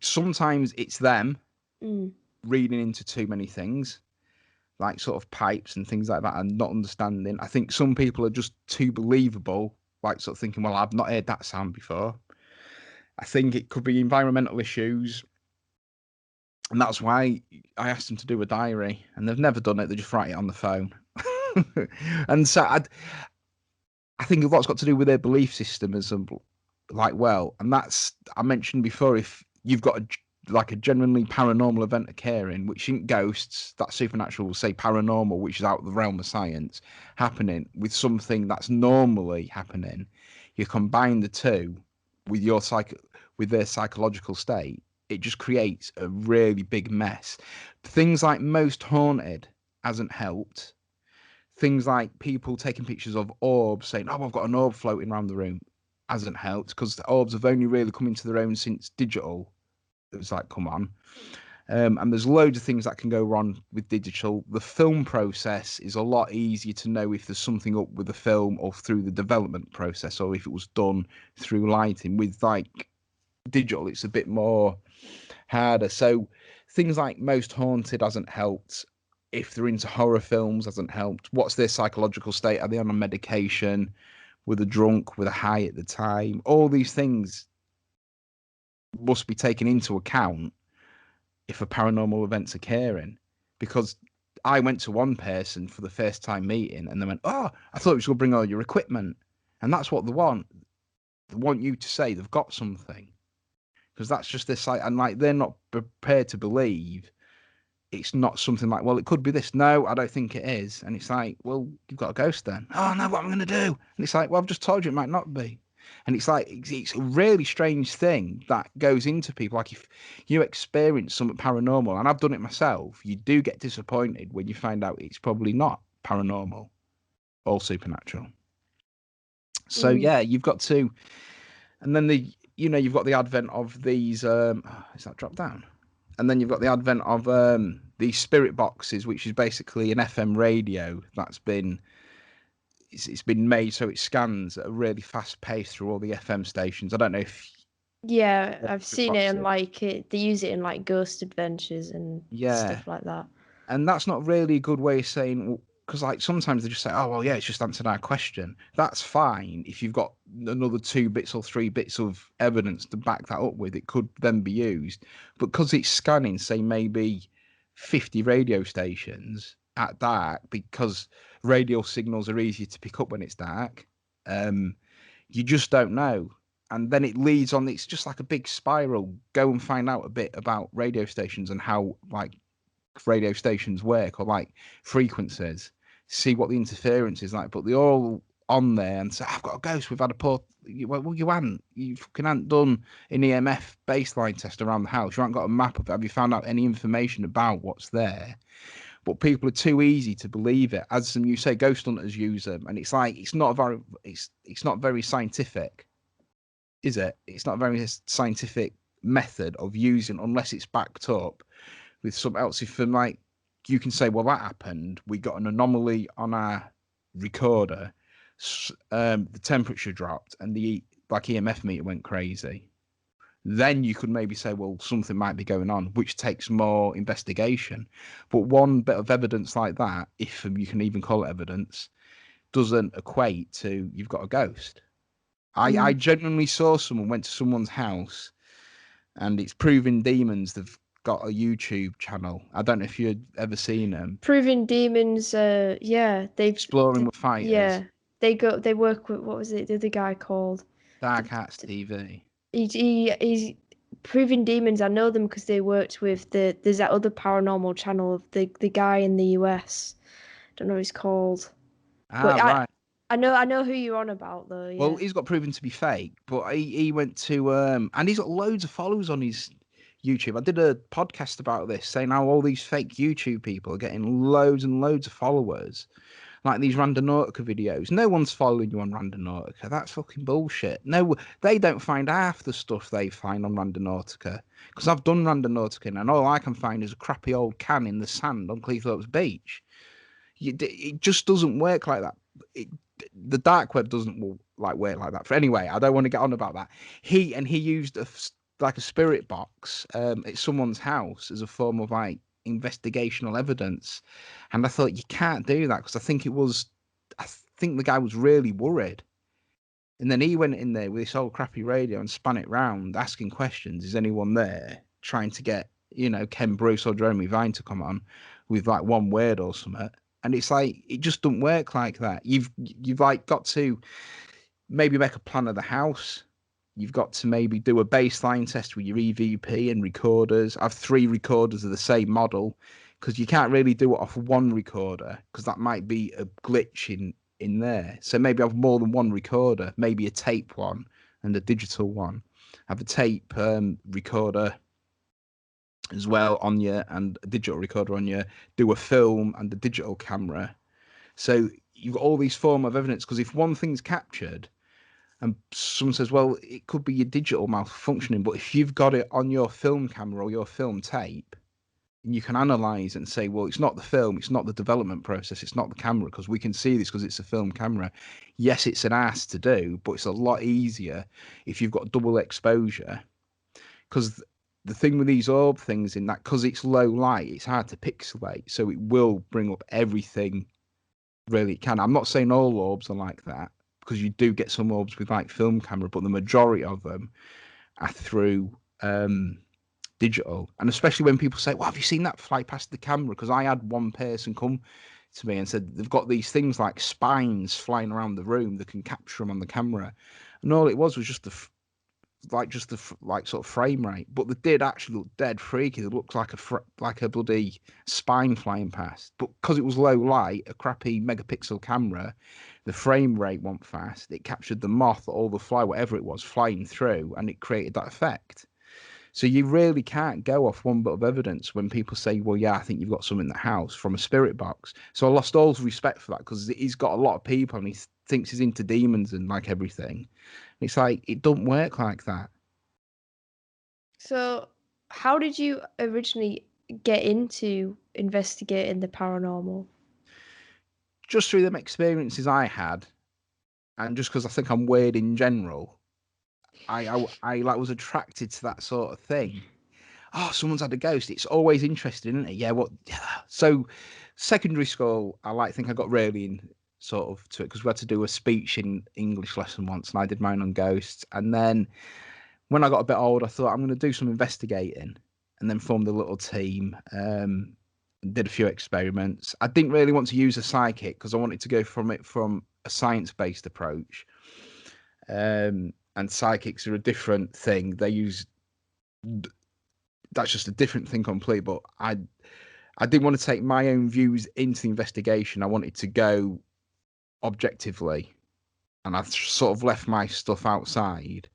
sometimes it's them Mm. reading into too many things, like sort of pipes and things like that, and not understanding. I think some people are just too believable, like sort of thinking, well, I've not heard that sound before. I think it could be environmental issues, and that's why I asked them to do a diary, and they've never done it. They just write it on the phone. And so I think a lot's got to do with their belief system as like, well, and that's, I mentioned before, if you've got like a genuinely paranormal event occurring, which isn't ghosts, that's supernatural, we'll say paranormal, which is out of the realm of science, happening with something that's normally happening, you combine the two with your with their psychological state, it just creates a really big mess. Things like Most Haunted hasn't helped. Things like people taking pictures of orbs, saying, "Oh, I've got an orb floating around the room," hasn't helped, because the orbs have only really come into their own since digital. It was like, come on. And there's loads of things that can go wrong with digital. The film process is a lot easier to know if there's something up with the film, or through the development process, or if it was done through lighting. With like digital, it's a bit more harder. So things like Most Haunted hasn't helped. If they're into horror films, hasn't helped. What's their psychological state? Are they on a medication? Were they drunk? Were they high at the time? All these things must be taken into account if a paranormal event's occurring, because I went to one person for the first time meeting, and they went, "Oh, I thought you were going to bring all your equipment," and that's what they want. They want you to say they've got something, because that's just this like, and like they're not prepared to believe it's not something like, well, it could be this. No, I don't think it is. And it's like, well, you've got a ghost then. Oh no, what am I going to do? And it's like, well, I've just told you it might not be. And it's like, it's a really strange thing that goes into people. Like if you experience something paranormal, and I've done it myself, you do get disappointed when you find out it's probably not paranormal or supernatural. So yeah, you've got to, and then you've got the advent of these, is that drop down? And then you've got the advent of these spirit boxes, which is basically an FM radio that's been it's been made so it scans at a really fast pace through all the FM stations. I don't know if I've seen it, and they use it in like Ghost Adventures and stuff like that. And that's not really a good way of saying, because like sometimes they just say, oh well, yeah, it's just answered our question. That's fine if you've got another 2 bits or 3 bits of evidence to back that up with. It could then be used, but because it's scanning, say maybe 50 radio stations at dark, because radio signals are easier to pick up when it's dark, you just don't know. And then it leads on. It's just like a big spiral. Go and find out a bit about radio stations and how like radio stations work, or like frequencies, see what the interference is like. But they're all on there and say, I've got a ghost, we've had a port. Well, you fucking done an EMF baseline test around the house. You haven't got a map of it. Have you found out any information about what's there? But people are too easy to believe it. As you say, ghost hunters use them, and it's like it's not very scientific, is it? It's not a very scientific method of using, unless it's backed up with something else. If like you can say, well, that happened, we got an anomaly on our recorder, the temperature dropped and the like EMF meter went crazy, then you could maybe say, well, something might be going on, which takes more investigation. But one bit of evidence like that, if you can even call it evidence, doesn't equate to you've got a ghost. I genuinely saw someone went to someone's house, and it's Proving Demons. They've got a YouTube channel. I don't know if you've ever seen them. Proving Demons, they've Exploring with Fighters. Yeah, they work with, what was it, the other guy called? Dark Arts TV. He's Proving Demons. I know them because they worked with there's that other paranormal channel of the guy in the US. Don't know what he's called. Right. I know who you're on about though. Yeah. Well, he's got proven to be fake, but he went to and he's got loads of followers on his YouTube. I did a podcast about this, saying how all these fake YouTube people are getting loads and loads of followers, like these Randonautica videos. No one's following you on Randonautica. That's fucking bullshit. No, they don't find half the stuff they find on Randonautica, because I've done Randonautica and all I can find is a crappy old can in the sand on Cleethorpes Beach. It just doesn't work like that. The dark web doesn't work like that. Anyway, I don't want to get on about that. He used a spirit box at someone's house as a form of like investigational evidence, and I thought you can't do that, because I think the guy was really worried, and then he went in there with this old crappy radio and span it round asking questions. Is anyone there? Trying to get Ken Bruce or Jeremy Vine to come on with like one word or something. And it's like, it just doesn't work like that. You've like got to maybe make a plan of the house. You've got to maybe do a baseline test with your EVP and recorders. I have 3 recorders of the same model, because you can't really do it off one recorder, because that might be a glitch in there. So maybe I have more than one recorder, maybe a tape one and a digital one. I have a tape recorder as well on you, and a digital recorder on you, do a film and a digital camera. So you've got all these form of evidence, because if one thing's captured and someone says, well, it could be your digital malfunctioning, but if you've got it on your film camera or your film tape, and you can analyze and say, well, it's not the film, it's not the development process, it's not the camera, because we can see this because it's a film camera. Yes, it's an ass to do, but it's a lot easier if you've got double exposure, because the thing with these orb things in that, because it's low light, it's hard to pixelate, so it will bring up everything really it can. I'm not saying all orbs are like that, because you do get some orbs with like film camera, but the majority of them are through digital. And especially when people say, well, have you seen that fly past the camera? Because I had one person come to me and said they've got these things like spines flying around the room that can capture them on the camera. And all it was just the sort of frame rate, but they did actually look dead freaky. They looked like a bloody spine flying past. But because it was low light, a crappy megapixel camera, the frame rate went fast. It captured the moth or the fly, whatever it was, flying through, and it created that effect. So you really can't go off one bit of evidence when people say, well, yeah, I think you've got something in the house from a spirit box. So I lost all respect for that because he's got a lot of people and he thinks he's into demons and like everything. It's like, it don't work like that. So, how did you originally get into investigating the paranormal? Just through them experiences I had, and just because I think I'm weird in general, I like was attracted to that sort of thing. Oh, someone's had a ghost. It's always interesting, isn't it? Yeah. What? So, secondary school, I think I got really in sort of to it because we had to do a speech in English lesson once, and I did mine on ghosts. And then when I got a bit old, I thought I'm going to do some investigating, and then formed a little team. Did a few experiments. I didn't really want to use a psychic because I wanted to go from a science-based approach. And psychics are a different thing. That's just a different thing completely. But I didn't want to take my own views into the investigation. I wanted to go objectively, and I sort of left my stuff outside,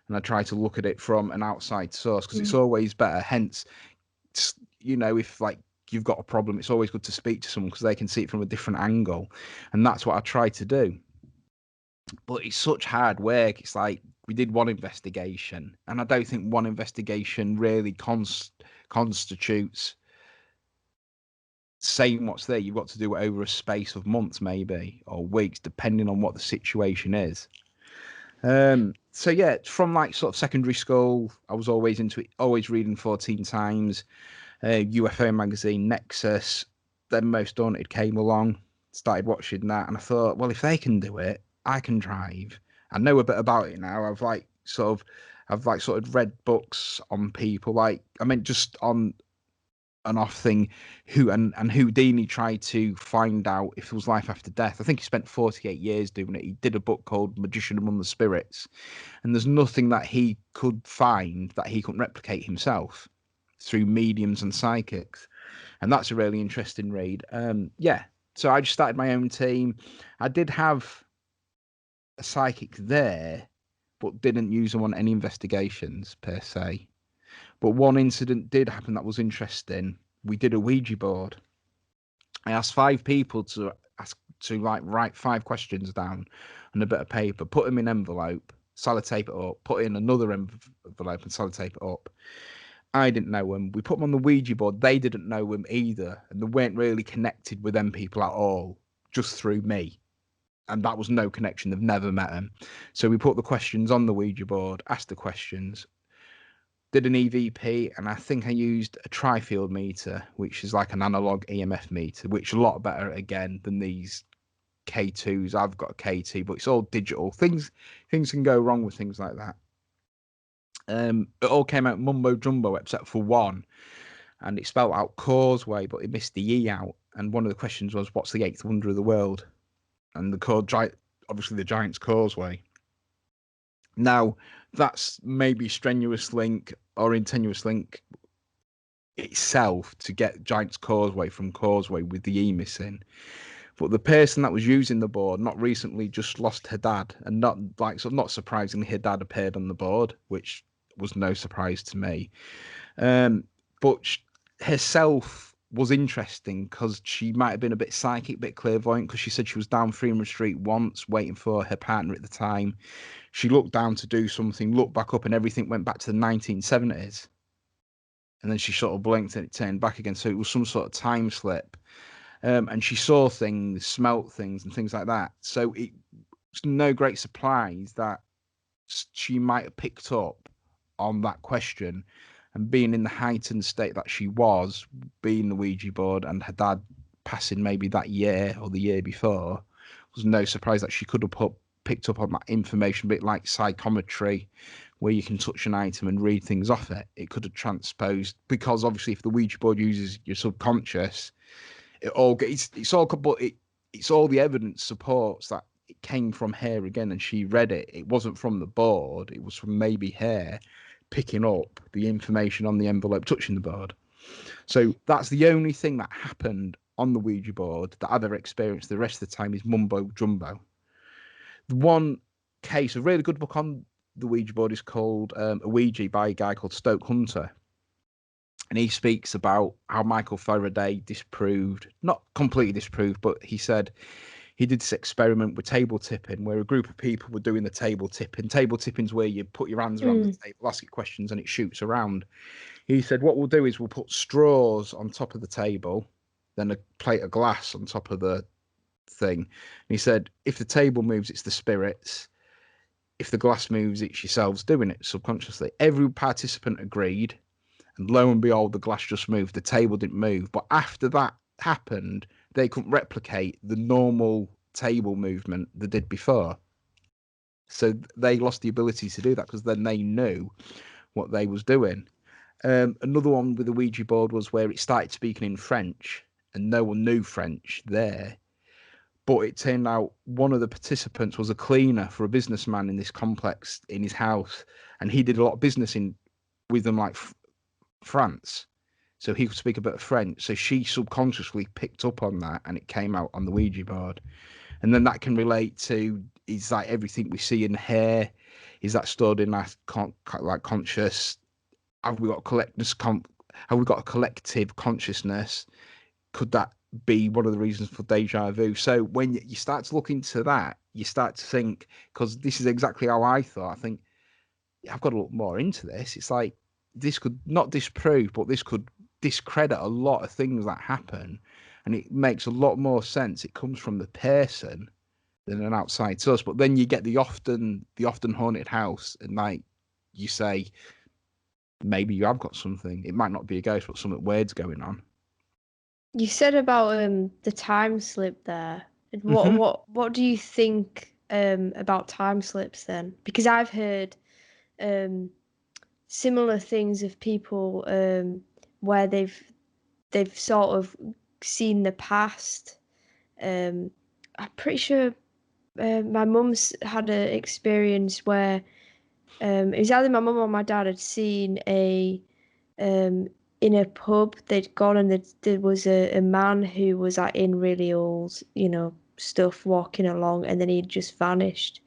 and I try to look at it from an outside source because it's always better. Hence, if like you've got a problem, it's always good to speak to someone because they can see it from a different angle, and that's what I try to do. But it's such hard work. It's like we did one investigation, and I don't think one investigation really constitutes saying what's there. You've got to do it over a space of months, maybe, or weeks, depending on what the situation is. So yeah, from like sort of secondary school, I was always into it, always reading 14 Times, UFO magazine, Nexus. Then Most Haunted came along, started watching that, and I thought, well, if they can do it, I can drive. I know a bit about it now. I've sort of read books on people, like I meant just on an off thing, and Houdini tried to find out if there was life after death. I think he spent 48 years doing it. He did a book called Magician Among the Spirits, and there's nothing that he could find that he couldn't replicate himself through mediums and psychics, and that's a really interesting read. So I just started my own team. I did have a psychic there, but didn't use them on any investigations per se. But one incident did happen that was interesting. We did a Ouija board. I asked 5 people to write 5 questions down on a bit of paper, put them in an envelope, sellotape it up, put in another envelope and sellotape it up. I didn't know them. We put them on the Ouija board. They didn't know them either, and they weren't really connected with them people at all, just through me. And that was no connection. They've never met them. So we put the questions on the Ouija board, asked the questions, did an EVP, and I think I used a tri-field meter, which is like an analog EMF meter, which is a lot better again than these K2s. I've got a K2, but it's all digital. Things can go wrong with things like that. It all came out mumbo jumbo except for one, and it spelled out causeway, but it missed the E out. And one of the questions was, what's the 8th wonder of the world? And obviously the Giant's Causeway. Now, that's maybe strenuous link or tenuous link itself to get Giant's Causeway from Causeway with the E missing. But the person that was using the board not recently just lost her dad, and not surprisingly, her dad appeared on the board, which was no surprise to me. But herself was interesting because she might have been a bit psychic, a bit clairvoyant, because she said she was down Freeman Street once waiting for her partner at the time. She looked down to do something, looked back up, and everything went back to the 1970s. And then she sort of blinked and it turned back again. So it was some sort of time slip. And she saw things, smelt things, and things like that. So it was no great surprise that she might have picked up on that question, and being in the heightened state that she was, being the Ouija board and her dad passing maybe that year or the year before, was no surprise that she could have picked up on that information, a bit like psychometry, where you can touch an item and read things off it. It could have transposed, because obviously if the Ouija board uses your subconscious, it's all, but it's all the evidence supports that it came from her again, and she read it. It wasn't from the board. It was from maybe her picking up the information on the envelope, touching the board. So that's the only thing that happened on the Ouija board that I've ever experienced. The rest of the time is mumbo jumbo. The one case, a really good book on the Ouija board is called A Ouija by a guy called Stoke Hunter. And he speaks about how Michael Faraday disproved, not completely disproved, but he said he did this experiment with table tipping, where a group of people were doing the table tipping. Table tipping is where you put your hands around the table, ask it questions, and it shoots around. He said, what we'll do is we'll put straws on top of the table, then a plate of glass on top of the thing. And he said, if the table moves, it's the spirits. If the glass moves, it's yourselves doing it subconsciously. Every participant agreed. And lo and behold, the glass just moved. The table didn't move. But after that happened, they couldn't replicate the normal table movement they did before. So they lost the ability to do that, because then they knew what they was doing. Another one with the Ouija board was where it started speaking in French, and no one knew French there. But it turned out one of the participants was a cleaner for a businessman in this complex in his house, and he did a lot of business with them, like France, so he could speak a bit of French. So she subconsciously picked up on that, and it came out on the Ouija board. And then that can relate to, is like everything we see in hair, is that stored in our like conscious? Have we got a collective consciousness? Could that be one of the reasons for deja vu? So when you start to look into that, you start to think, because this is exactly how I thought. I think, I've got to look more into this. It's like, this could not disprove, but this could discredit a lot of things that happen, and it makes a lot more sense. It comes from the person than an outside source. But then you get the often haunted house, and like you say, maybe you have got something. It might not be a ghost, but something weird's going on. You said about the time slip there. What do you think about time slips then? Because I've heard similar things of people where they've sort of seen the past. I'm pretty sure my mum's had an experience where it was either my mum or my dad had seen in a pub. They'd gone, and there was a man who was like in really old, stuff, walking along, and then he'd just vanished.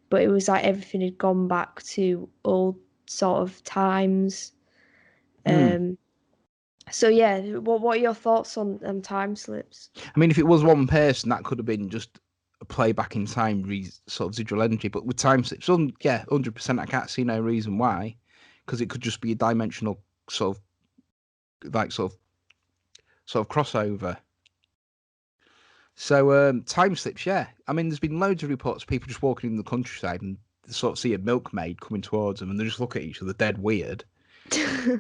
But it was like everything had gone back to old sort of times. So yeah, what are your thoughts on time slips? I mean, if it was one person, that could have been just a playback in time, sort of residual energy. But with time slips, 100%, I can't see no reason why, because it could just be a dimensional sort of crossover. So time slips, yeah. I mean, there's been loads of reports of people just walking in the countryside and sort of see a milkmaid coming towards them, and they just look at each other dead weird.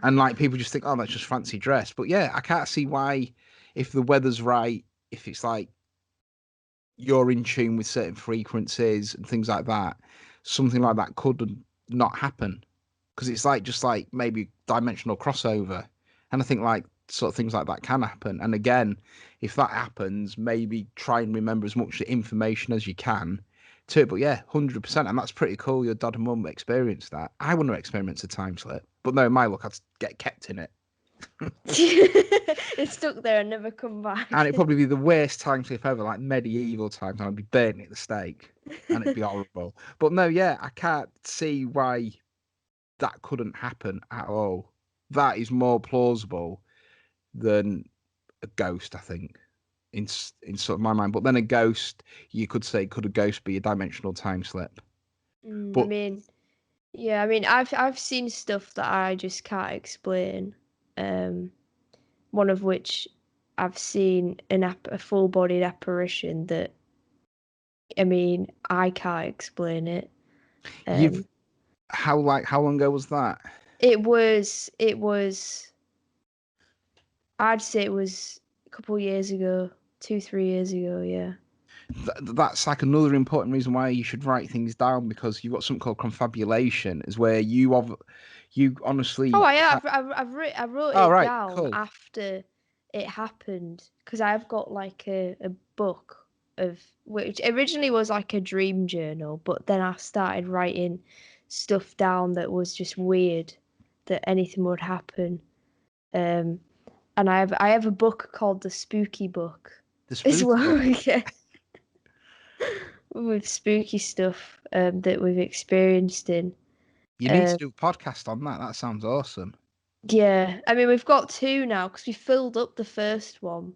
And like, people just think, oh, that's just fancy dress. But yeah, I can't see why, if the weather's right, if it's like you're in tune with certain frequencies and things like that, something like that could not happen, because it's like just like maybe dimensional crossover. And I think like sort of things like that can happen. And again, if that happens, maybe try and remember as much information as you can to it. But yeah, 100%. And that's pretty cool. Your dad and mum experienced that. I wouldn't have experienced a time slip, but no, my luck, I'd get kept in it. It's stuck there and never come back. And it'd probably be the worst time slip ever, like medieval times, and I'd be burning at the stake, and it'd be horrible. But no, yeah, I can't see why that couldn't happen at all. That is more plausible than a ghost, I think, in sort of my mind. But then a ghost, you could say, could a ghost be a dimensional time slip? But I mean, yeah, I mean, I've seen stuff that I just can't explain. One of which I've seen a full-bodied apparition that, I mean, I can't explain it. how long ago was that? It was. I'd say it was a couple of years ago, 2-3 years ago. Yeah. that's like another important reason why you should write things down, because you've got something called confabulation, is where you Oh, honestly. I have. I wrote Oh it right, down cool. after it happened because I've got like a book of which originally was like a dream journal, but then I started writing stuff down that was just weird, that anything would happen. Um, and I have a book called the Spooky Book The as spooky well. book. Yeah, with spooky stuff that we've experienced in. You need to Um, do a podcast on that. That sounds awesome. yeah, I mean we've got two now because we filled up the first one,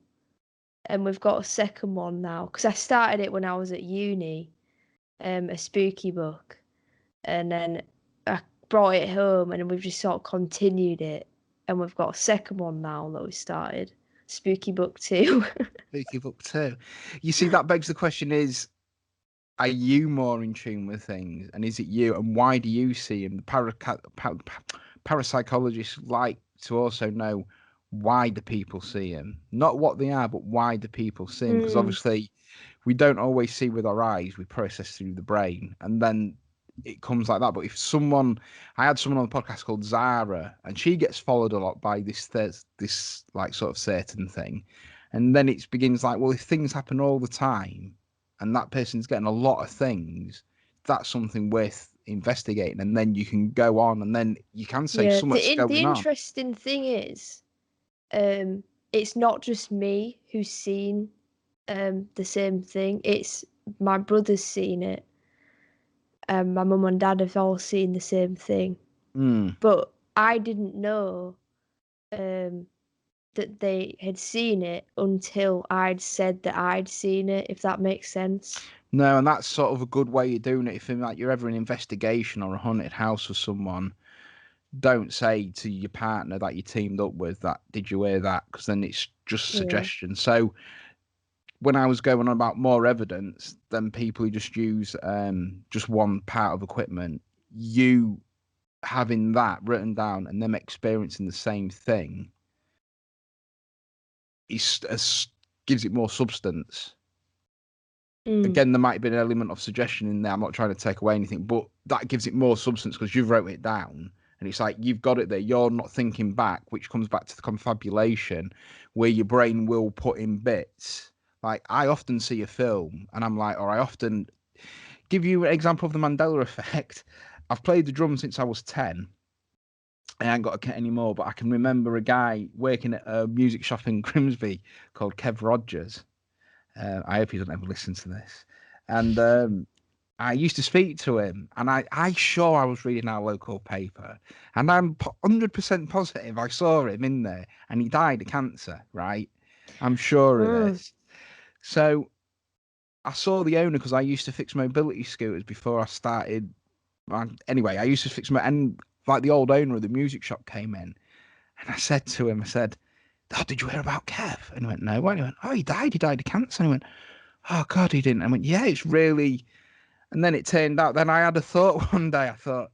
and we've got a second one now because I started it when I was at uni, a spooky book, and then I brought it home, and we've just sort of continued it, and we've got a second one now that we started, Spooky Book 2. Spooky book too. You see, that begs the question: is are you more in tune with things, and is it you? And why do you see them? Parapsychologists like to also know why do people see them, not what they are, but why do people see them? Because Mm, obviously, we don't always see with our eyes; we process through the brain, and then it comes like that. But if someone, I had someone on the podcast called Zara, and she gets followed a lot by this like sort of certain thing, and then it begins like, well, if things happen all the time and that person's getting a lot of things, that's something worth investigating. And then you can go on, and then you can say yeah, something's the going on. interesting thing is, um, it's not just me who's seen the same thing. It's my brother's seen it. My mum and dad have all seen the same thing. Mm. But I didn't know um, that they had seen it until I'd said that I'd seen it, if that makes sense. No, and that's sort of a good way of doing it. If like you're ever in investigation or a haunted house with someone, don't say to your partner that you teamed up with that, did you hear that? Because then it's just Yeah. suggestion. So when I was going on about more evidence than people who just use just one part of equipment, you having that written down and them experiencing the same thing gives it more substance. Mm. Again, there might be an element of suggestion in there. I'm not trying to take away anything, but that gives it more substance because you've wrote it down. And it's like you've got it there. You're not thinking back, which comes back to the confabulation, where your brain will put in bits. Like I often see a film and I'm like, or I often give you an example of the Mandela Effect. I've played the drum since I was 10. I ain't got a kit anymore, but I can remember a guy working at a music shop in Grimsby called Kev Rogers. I hope he doesn't ever listen to this. And I used to speak to him, and I sure I was reading our local paper, and I'm 100% positive I saw him in there, and he died of cancer, right? I'm sure of Mm. this. So I saw the owner because I used to fix mobility scooters before I started. Anyway, I used to fix my, and like the old owner of the music shop came in, and I said to him, I said, "Oh, did you hear about Kev?" And he went, "No." And he went, "Oh, he died. He died of cancer." And he went, "Oh God, he didn't." I went, "Yeah, it's really." And then it turned out. Then I had a thought one day. I thought,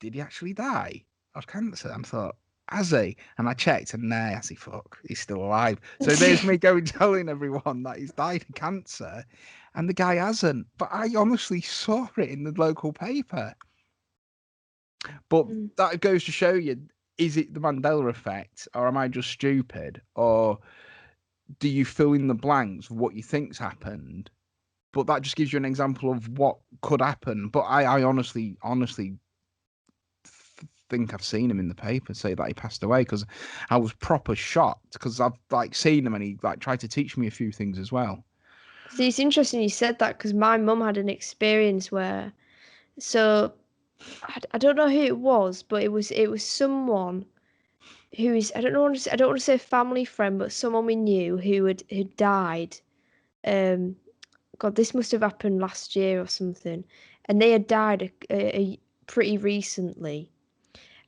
"Did he actually die of cancer?" And I thought, "Has he?" And I checked, and nah, I see, fuck, he's still alive. So there's me going telling everyone that he's died of cancer, and the guy hasn't. But I honestly saw it in the local paper. But Mm. that goes to show you: is it the Mandela effect, or am I just stupid, or do you fill in the blanks of what you think's happened? But that just gives you an example of what could happen. But I honestly think I've seen him in the paper say that he passed away because I was proper shocked because I've like seen him and he like tried to teach me a few things as well. See, it's interesting you said that because my mum had an experience where, so I don't know who it was, but it was someone who is I don't want to say family friend, but someone we knew who died. Um, God, this must have happened last year or something, and they had died pretty recently.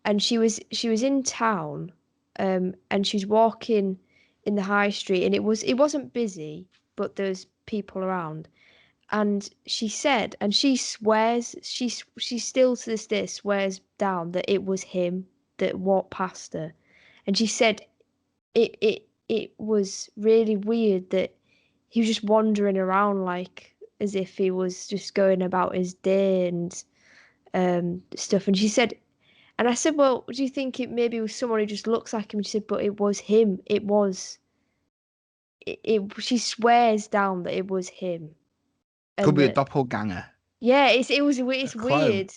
And she was in town, and she was walking in the high street, and it wasn't busy, but there was people around. And she said, and she swears, she still to this day swears down that it was him that walked past her. And she said it was really weird that he was just wandering around like as if he was just going about his day and stuff. And she said, and I said, well, do you think it maybe was someone who just looks like him? She said, but it was him. It was. She swears down that it was him. Could And be a that, doppelganger. yeah, it's A clone. weird.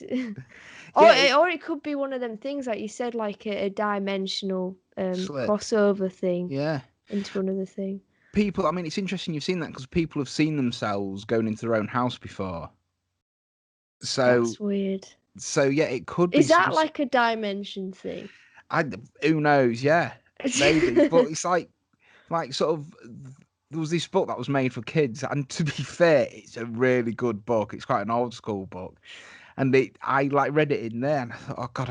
Yeah, Or it could be one of them things like you said, like a dimensional slip. crossover thing Yeah. into another thing. People, I mean, it's interesting you've seen that because people have seen themselves going into their own house before. So, That's weird. yeah, it could be Is some. that like a dimension thing? Who knows? Yeah, maybe. But it's like sort of. There was this book that was made for kids, and to be fair, it's a really good book. It's quite an old school book, and I like read it in there, and I thought, oh god,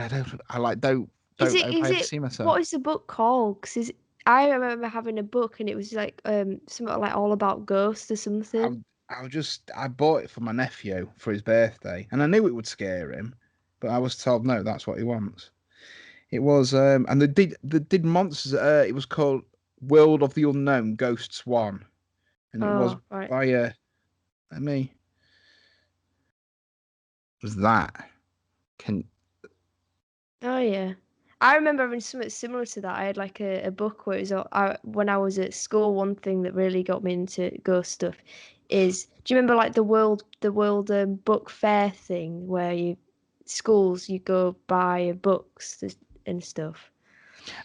don't hope Is I ever it see myself. what is the book called? Because I remember having a book and it was like something like all about ghosts or something. I bought it for my nephew for his birthday, and I knew it would scare him, but I was told no, that's what he wants. It was, and they did monsters. It was called World of the Unknown Ghosts 1, and it was Oh, right. by let me was that can Oh yeah. I remember having something similar to that. I had like a book where it was when I was at school. One thing that really got me into ghost stuff is, do you remember like the world book fair thing where you go buy books and stuff.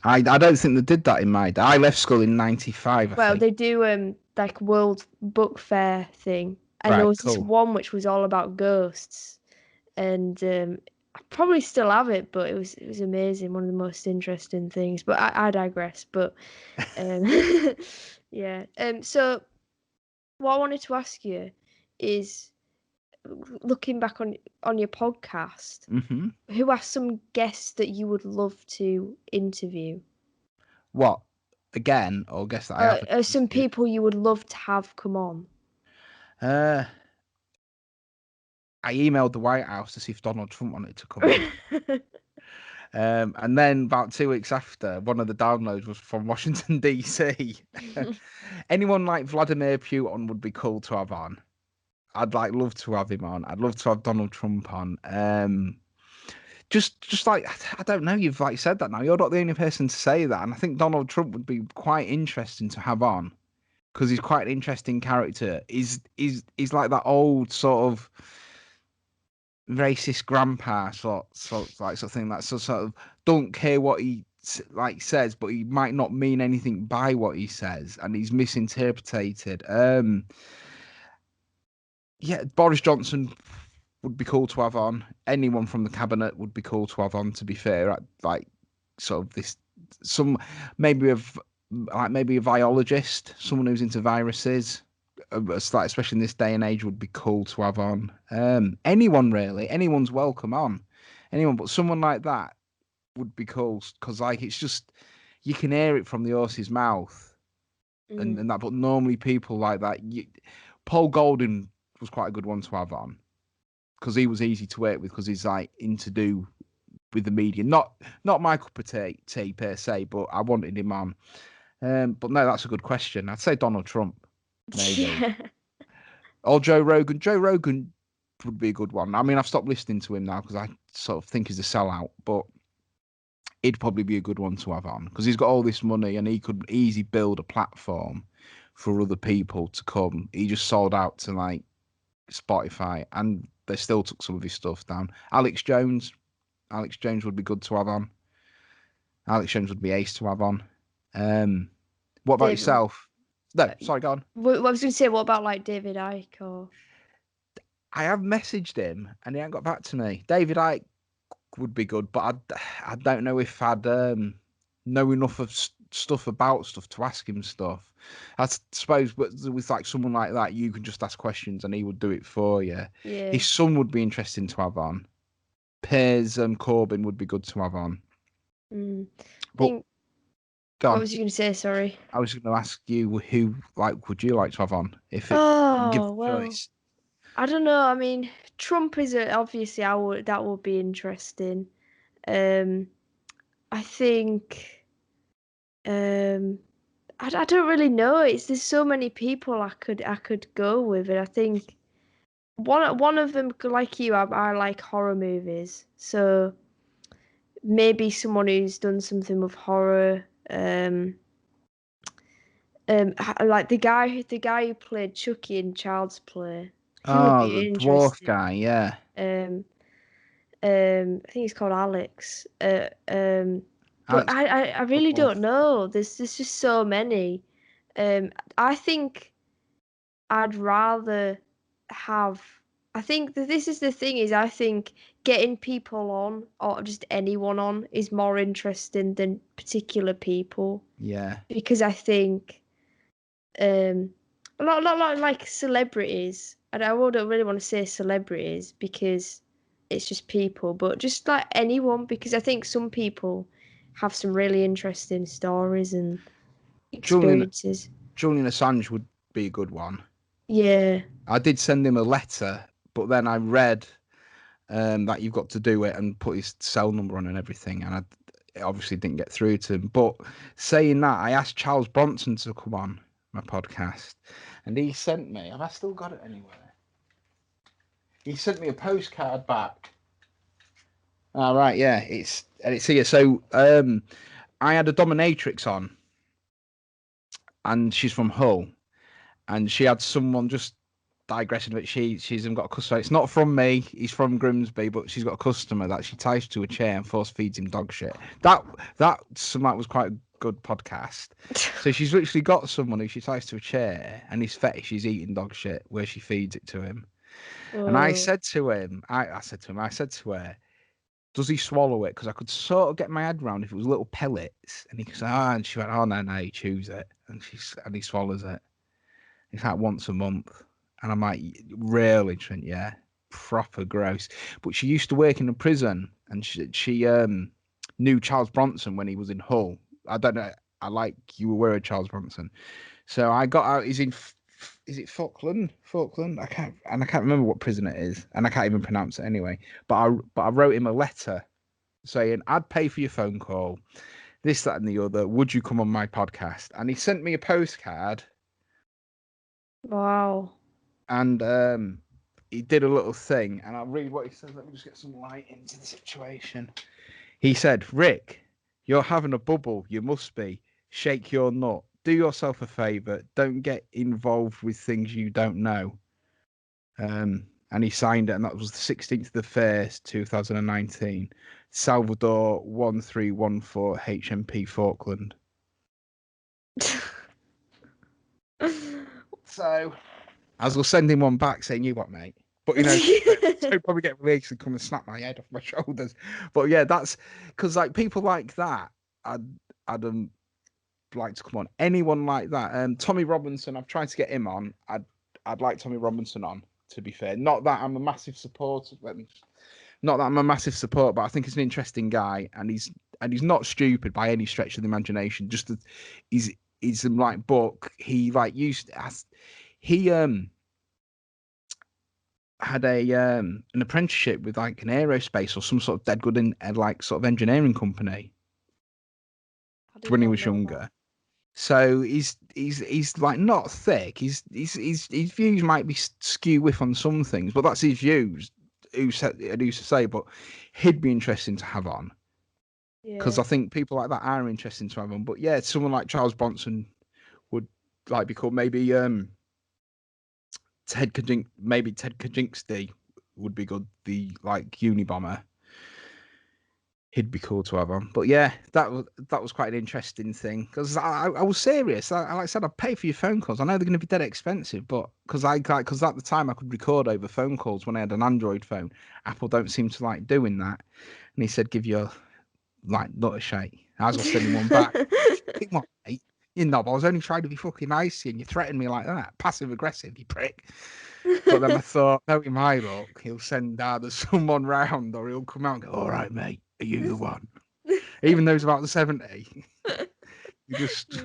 I don't think they did that in my day. I left school in '95, I Well, think. they do like world book fair thing, and there Right, was this cool. one which was all about ghosts, and I probably still have it, but it was amazing, one of the most interesting things. But I digress. But um, yeah. So what I wanted to ask you is, looking back on your podcast, Hmm. who are some guests that you would love to interview? What again? Or guess that I haven't Some interviewed. people you would love to have come on. Uh, I emailed the White House to see if Donald Trump wanted to come on. And then about 2 weeks after, one of the downloads was from Washington DC. Anyone like Vladimir Putin would be cool to have on. I'd love to have him on. I'd love to have Donald Trump on. Just like I don't know, you've like said that now. You're not the only person to say that, and I think Donald Trump would be quite interesting to have on because he's quite an interesting character. He's like that old sort of racist grandpa sort of thing. That sort of don't care what he says, but he might not mean anything by what he says, and he's misinterpreted. Yeah, Boris Johnson would be cool to have on. Anyone from the cabinet would be cool to have on. To be fair, like sort of this, some maybe maybe a biologist, someone who's into viruses, especially in this day and age, would be cool to have on. Anyone really, anyone's welcome on. Anyone, but someone like that would be cool because like it's just you can hear it from the horse's mouth Mm. and that. But normally people like that, Paul Golding was quite a good one to have on because he was easy to work with because he's like into do with the media. Not my cup of tea per se, but I wanted him on. But no, that's a good question. I'd say Donald Trump, maybe. Yeah. Or Joe Rogan. Joe Rogan would be a good one. I mean, I've stopped listening to him now because I sort of think he's a sellout, but he'd probably be a good one to have on because he's got all this money and he could easily build a platform for other people to come. He just sold out to like Spotify and they still took some of his stuff down. Alex Jones would be good to have on. Alex Jones would be ace to have on. What about David, yourself? No, sorry, go on. what I was going to say, what about like David Icke or? I have messaged him and he ain't got back to me. David Icke would be good, but I don't know if I'd know enough of stuff about stuff to ask him stuff. I suppose with like someone like that, you can just ask questions and he would do it for you. Yeah. His son would be interesting to have on. Piers Corbyn would be good to have on. I But think. go What on. was you going to say? Sorry. I was going to ask you who would you like to have on if it give Oh the well, choice? I don't know. I mean, Trump is obviously that would be interesting. Um, I think. Um, I don't really know. There's so many people I could go with, and I think one of them, like you, I like horror movies, so maybe someone who's done something with horror. Like the guy who played Chucky in Child's Play. He would Oh, be the dwarf interesting. guy, yeah. Um, I think he's called Alex. But Alex, I really don't know. There's just so many. I think I'd rather have. I think that this is the thing is I think getting people on or just anyone on is more interesting than particular people yeah. because I think um a lot like celebrities. And I wouldn't really want to say celebrities because it's just people, but just like anyone because I think some people have some really interesting stories and Julian experiences. Julian Assange would be a good one. Yeah. I did send him a letter, but then I read that you've got to do it and put his cell number on and everything, and it obviously didn't get through to him. But saying that, I asked Charles Bronson to come on my podcast, and he sent me. Have I still got it anywhere? He sent me a postcard back. All right, yeah, it's here. So I had a dominatrix on, and she's from Hull, and she had someone just digressing, but she's got a customer. It's not from me. He's from Grimsby, but she's got a customer that she ties to a chair and force feeds him dog shit. That was quite a good podcast. So she's literally got someone who she ties to a chair, and his fetish is eating dog shit where she feeds it to him. And I Oh. said to him, I said to her, does he swallow it? Because I could sort of get my head around if it was little pellets. And he said, and she went, oh no, he chews it, and he swallows it. It's like once a month. And I'm like, really? She went, yeah, proper gross. But she used to work in a prison, and she knew Charles Bronson when he was in Hull. I don't know. I like you were aware of Charles Bronson. So I got out. He's in. Is it Falkland? Falkland. I can't remember what prison it is, and I can't even pronounce it anyway. But I wrote him a letter saying I'd pay for your phone call, this, that, and the other. Would you come on my podcast? And he sent me a postcard. Wow. And he did a little thing, and I'll read what he says. Let me just get some light into the situation. He said, Rick, you're having a bubble. You must be. Shake your nut. Do yourself a favour. Don't get involved with things you don't know. And he signed it, and that was the 16th of the 1st, 2019. Salvador 1314 HMP Falkland. So I was going to send him one back saying, you what, mate? But, so probably get released and come and snap my head off my shoulders. But yeah, that's because like people like that, I'd like to come on. Anyone like that. Tommy Robinson, I've tried to get him on. I'd like Tommy Robinson on, to be fair. Not that I'm a massive supporter. Not that I'm a massive supporter, but I think he's an interesting guy, and he's not stupid by any stretch of the imagination. Just that he's like book. He like used he had an apprenticeship with like an aerospace or some sort of dead good in like sort of engineering company when he was younger. So he's like not thick. His views might be skew with on some things, but that's his views. Who's to say? But he'd be interesting to have on because I think people like that are interesting to have on. But yeah, someone like Charles Bronson would like be called. Maybe Ted Kaczynski would be good. The like Unabomber. He'd be cool to have on. But yeah, that was quite an interesting thing because I was serious. Like I said, I'd pay for your phone calls. I know they're going to be dead expensive, but because at the time I could record over phone calls when I had an Android phone. Apple don't seem to like doing that. And he said, give you like not a shake. I was sending one back. Come on, mate. You knob. I was only trying to be fucking nice, and you threatened me like that. Passive aggressive, you prick. But then I thought, knowing my luck, he'll send either someone round or he'll come out and go, all right, mate, are you the one? Even though he's about 70, you just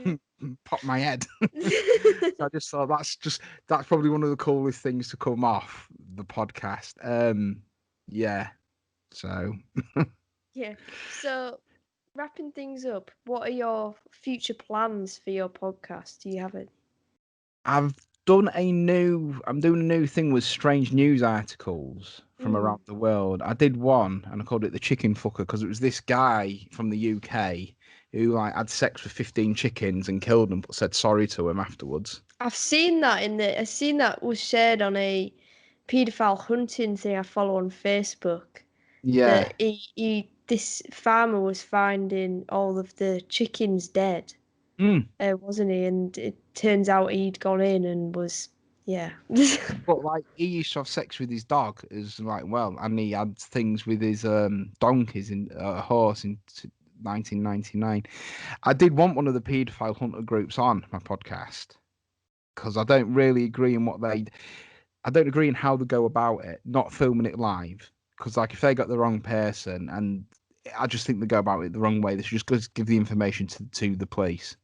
pop my head. So I just thought that's probably one of the coolest things to come off the podcast. Yeah. So Yeah. So wrapping things up, what are your future plans for your podcast? Do you have it? I'm doing a new thing with strange news articles from around the world. I did one and I called it the chicken fucker because it was this guy from the UK who like had sex with 15 chickens and killed them, but said sorry to him afterwards. I've seen that I've seen that was shared on a paedophile hunting thing I follow on Facebook. Yeah. That this farmer was finding all of the chickens dead, Mm. wasn't he? And it turns out he'd gone in and was, yeah. But like he used to have sex with his dog as like well, and he had things with his donkeys in a horse in 1999. I did want one of the paedophile hunter groups on my podcast because I don't really agree in I don't agree in how they go about it, not filming it live. Because like if they got the wrong person, and I just think they go about it the wrong way, they should just give the information to the police,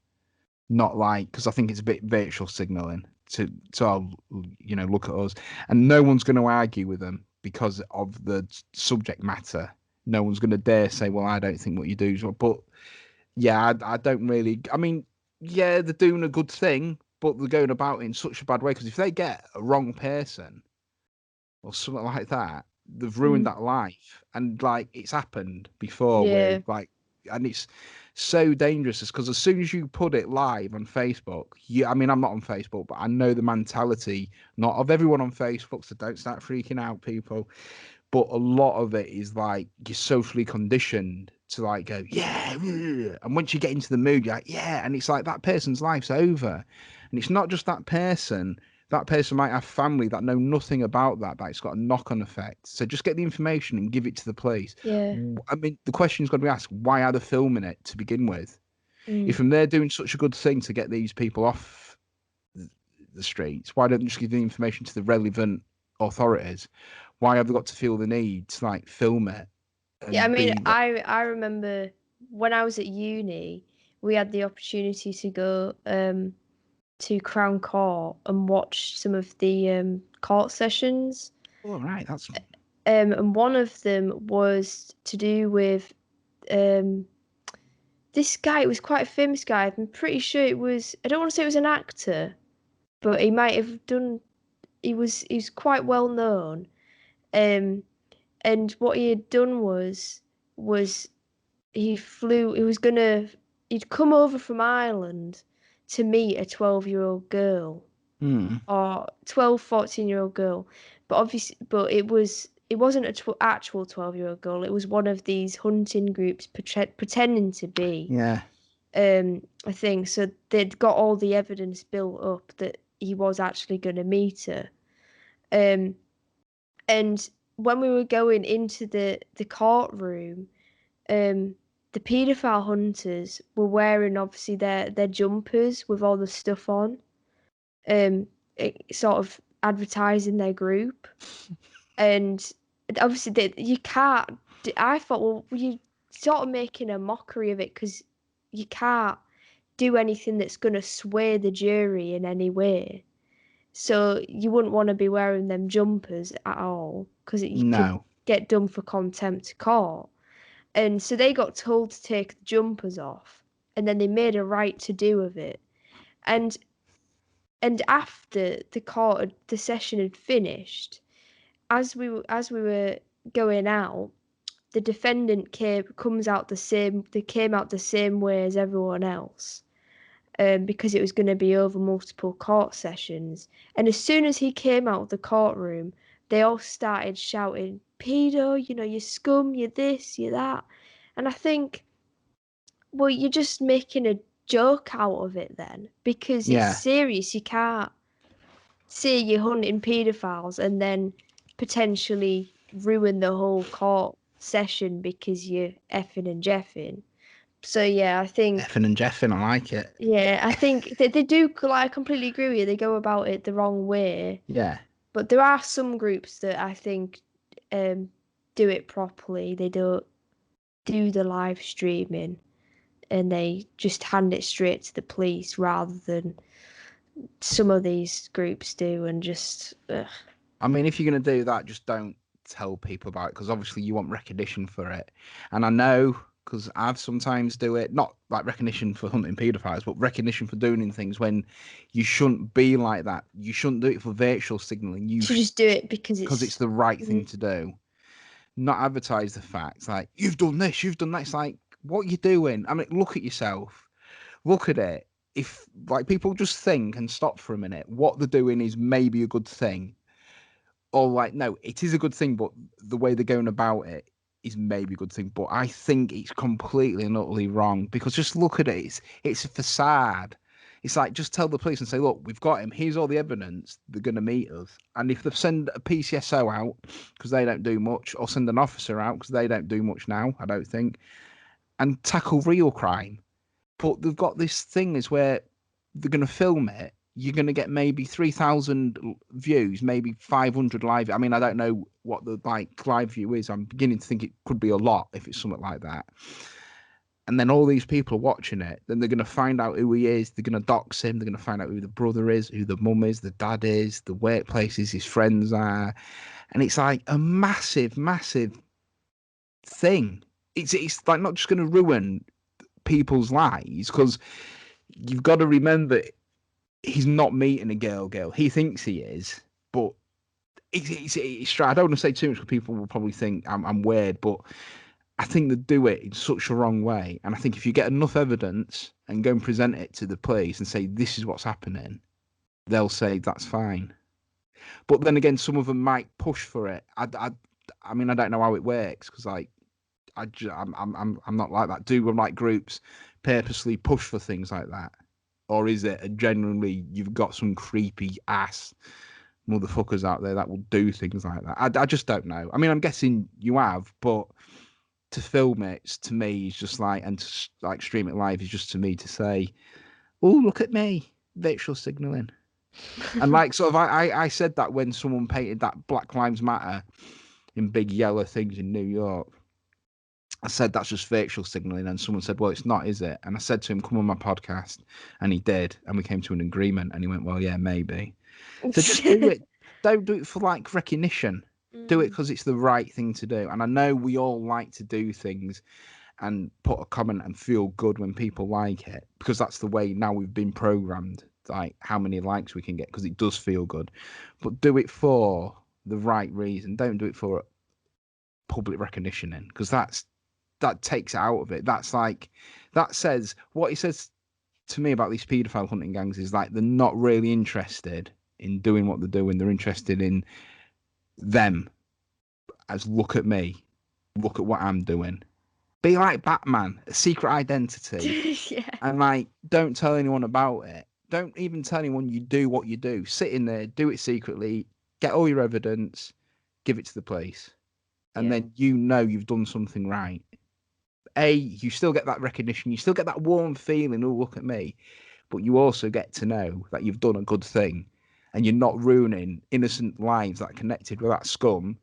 not like because I think it's a bit virtual signaling to look at us, and no one's going to argue with them because of the subject matter. No one's going to dare say, well, I don't think what you do is wrong. But yeah, I don't really. I mean, yeah, they're doing a good thing, but they're going about it in such a bad way because if they get a wrong person or something like that, they've ruined Mm, that life. And like it's happened before yeah, with like, and it's so dangerous because as soon as you put it live on Facebook, I mean, I'm not on Facebook, but I know the mentality, not of everyone on Facebook, so don't start freaking out, people. But a lot of it is like you're socially conditioned to like go, yeah, and once you get into the mood, you're like, yeah, and it's like that person's life's over. And it's not just that person. That person might have family that know nothing about that, but it's got a knock-on effect. So just get the information and give it to the police. yeah. I mean, the question's got to be asked, why are they filming it to begin with? Mm. If they're doing such a good thing to get these people off the streets, why don't they just give the information to the relevant authorities? Why have they got to feel the need to like film it Yeah, I and mean, be like, I remember when I was at uni, we had the opportunity to go to Crown Court and watch some of the court sessions. oh right, that's And one of them was to do with um this guy. It was quite a famous guy. I'm pretty sure it was. I don't want to say it was an actor, but he might have done. He's quite well known. Um, and what he had done was he flew. He was gonna. He'd come over from Ireland to meet a 12-year-old girl hmm, or 12, 14-year-old girl. But obviously, but it wasn't a actual 12-year-old girl. It was one of these hunting groups pretending to be yeah, a thing. So they'd got all the evidence built up that he was actually going to meet her. Um, and when we were going into the courtroom, um, the paedophile hunters were wearing obviously their jumpers with all the stuff on, sort of advertising their group, and obviously you can't. I thought, well, you sort of making a mockery of it because you can't do anything that's going to sway the jury in any way. So you wouldn't want to be wearing them jumpers at all because you could no, get done for contempt of court. And so they got told to take the jumpers off, and then they made a right to do of it. And after the session had finished, as we were going out, the defendant comes out the same. They came out the same way as everyone else, because it was going to be over multiple court sessions. And as soon as he came out of the courtroom, they all started shouting, "Pedo, you scum, you this, you that." And I think, well, you're just making a joke out of it then, because it's yeah, serious. You can't say you're hunting paedophiles and then potentially ruin the whole court session because you're effing and jeffing. So yeah, I think effing and jeffing, I like it. yeah, I think they do, like, I completely agree with you. They go about it the wrong way, Yeah, but there are some groups that I think um, do it properly. They don't do the live streaming and they just hand it straight to the police rather than some of these groups do and just I mean, if you're gonna do that, just don't tell people about it because obviously you want recognition for it. And I know because I've sometimes do it, not like recognition for hunting paedophiles, but recognition for doing things when you shouldn't be like that. You shouldn't do it for virtual signaling. You should just do it because it's the right thing to do. Not advertise the facts like you've done this, you've done that. It's like, what you doing? I mean, look at yourself. Look at it. If like people just think and stop for a minute, what they're doing is maybe a good thing. Or like, no, it is a good thing, but the way they're going about it is maybe a good thing. But I think it's completely and utterly wrong because just look at it. It's a facade. It's like, just tell the police and say, look, we've got him. Here's all the evidence. They're going to meet us. And if they send a PCSO out because they don't do much, or send an officer out because they don't do much now, I don't think, and tackle real crime. But they've got this thing is where they're going to film it. You're going to get maybe 3,000 views, maybe 500 live. I mean, I don't know what the like live view is. I'm beginning to think it could be a lot if it's something like that. And then all these people are watching it. Then they're going to find out who he is. They're going to dox him. They're going to find out who the brother is, who the mum is, the dad is, the workplaces his friends are. And it's like a massive, massive thing. It's like not just going to ruin people's lives because you've got to remember he's not meeting a girl. He thinks he is, but it's I don't want to say too much because people will probably think I'm weird, but I think they do it in such a wrong way. And I think if you get enough evidence and go and present it to the police and say this is what's happening, they'll say that's fine. But then again, some of them might push for it. I mean, I don't know how it works because like I'm not like that. Do like groups purposely push for things like that? Or is it generally you've got some creepy ass motherfuckers out there that will do things like that? I just don't know. I mean, I'm guessing you have, but to film it, to me, is just like, and to like stream it live is just to me to say, oh, look at me, virtual signaling. And like sort of, I said that when someone painted that Black Lives Matter in big yellow things in New York. I said that's just virtual signaling, and someone said, well, it's not, is it? And I said to him, come on my podcast, and he did, and we came to an agreement, and he went, well, yeah, maybe. So just do it. Don't do it for like recognition. Do it because it's the right thing to do. And I know we all like to do things and put a comment and feel good when people like it, because that's the way now we've been programmed, like how many likes we can get, because it does feel good. But do it for the right reason. Don't do it for public recognition, because that takes it out of it. That's like, that says, what he says to me about these paedophile hunting gangs is like, they're not really interested in doing what they're doing. They're interested in them as, look at me, look at what I'm doing. Be like Batman, a secret identity. Yeah. And like, don't tell anyone about it. Don't even tell anyone you do what you do. Sit in there, do it secretly, get all your evidence, give it to the police. And then you've done something right. You still get that recognition, you still get that warm feeling, oh, look at me, but you also get to know that you've done a good thing and you're not ruining innocent lives that are connected with that scum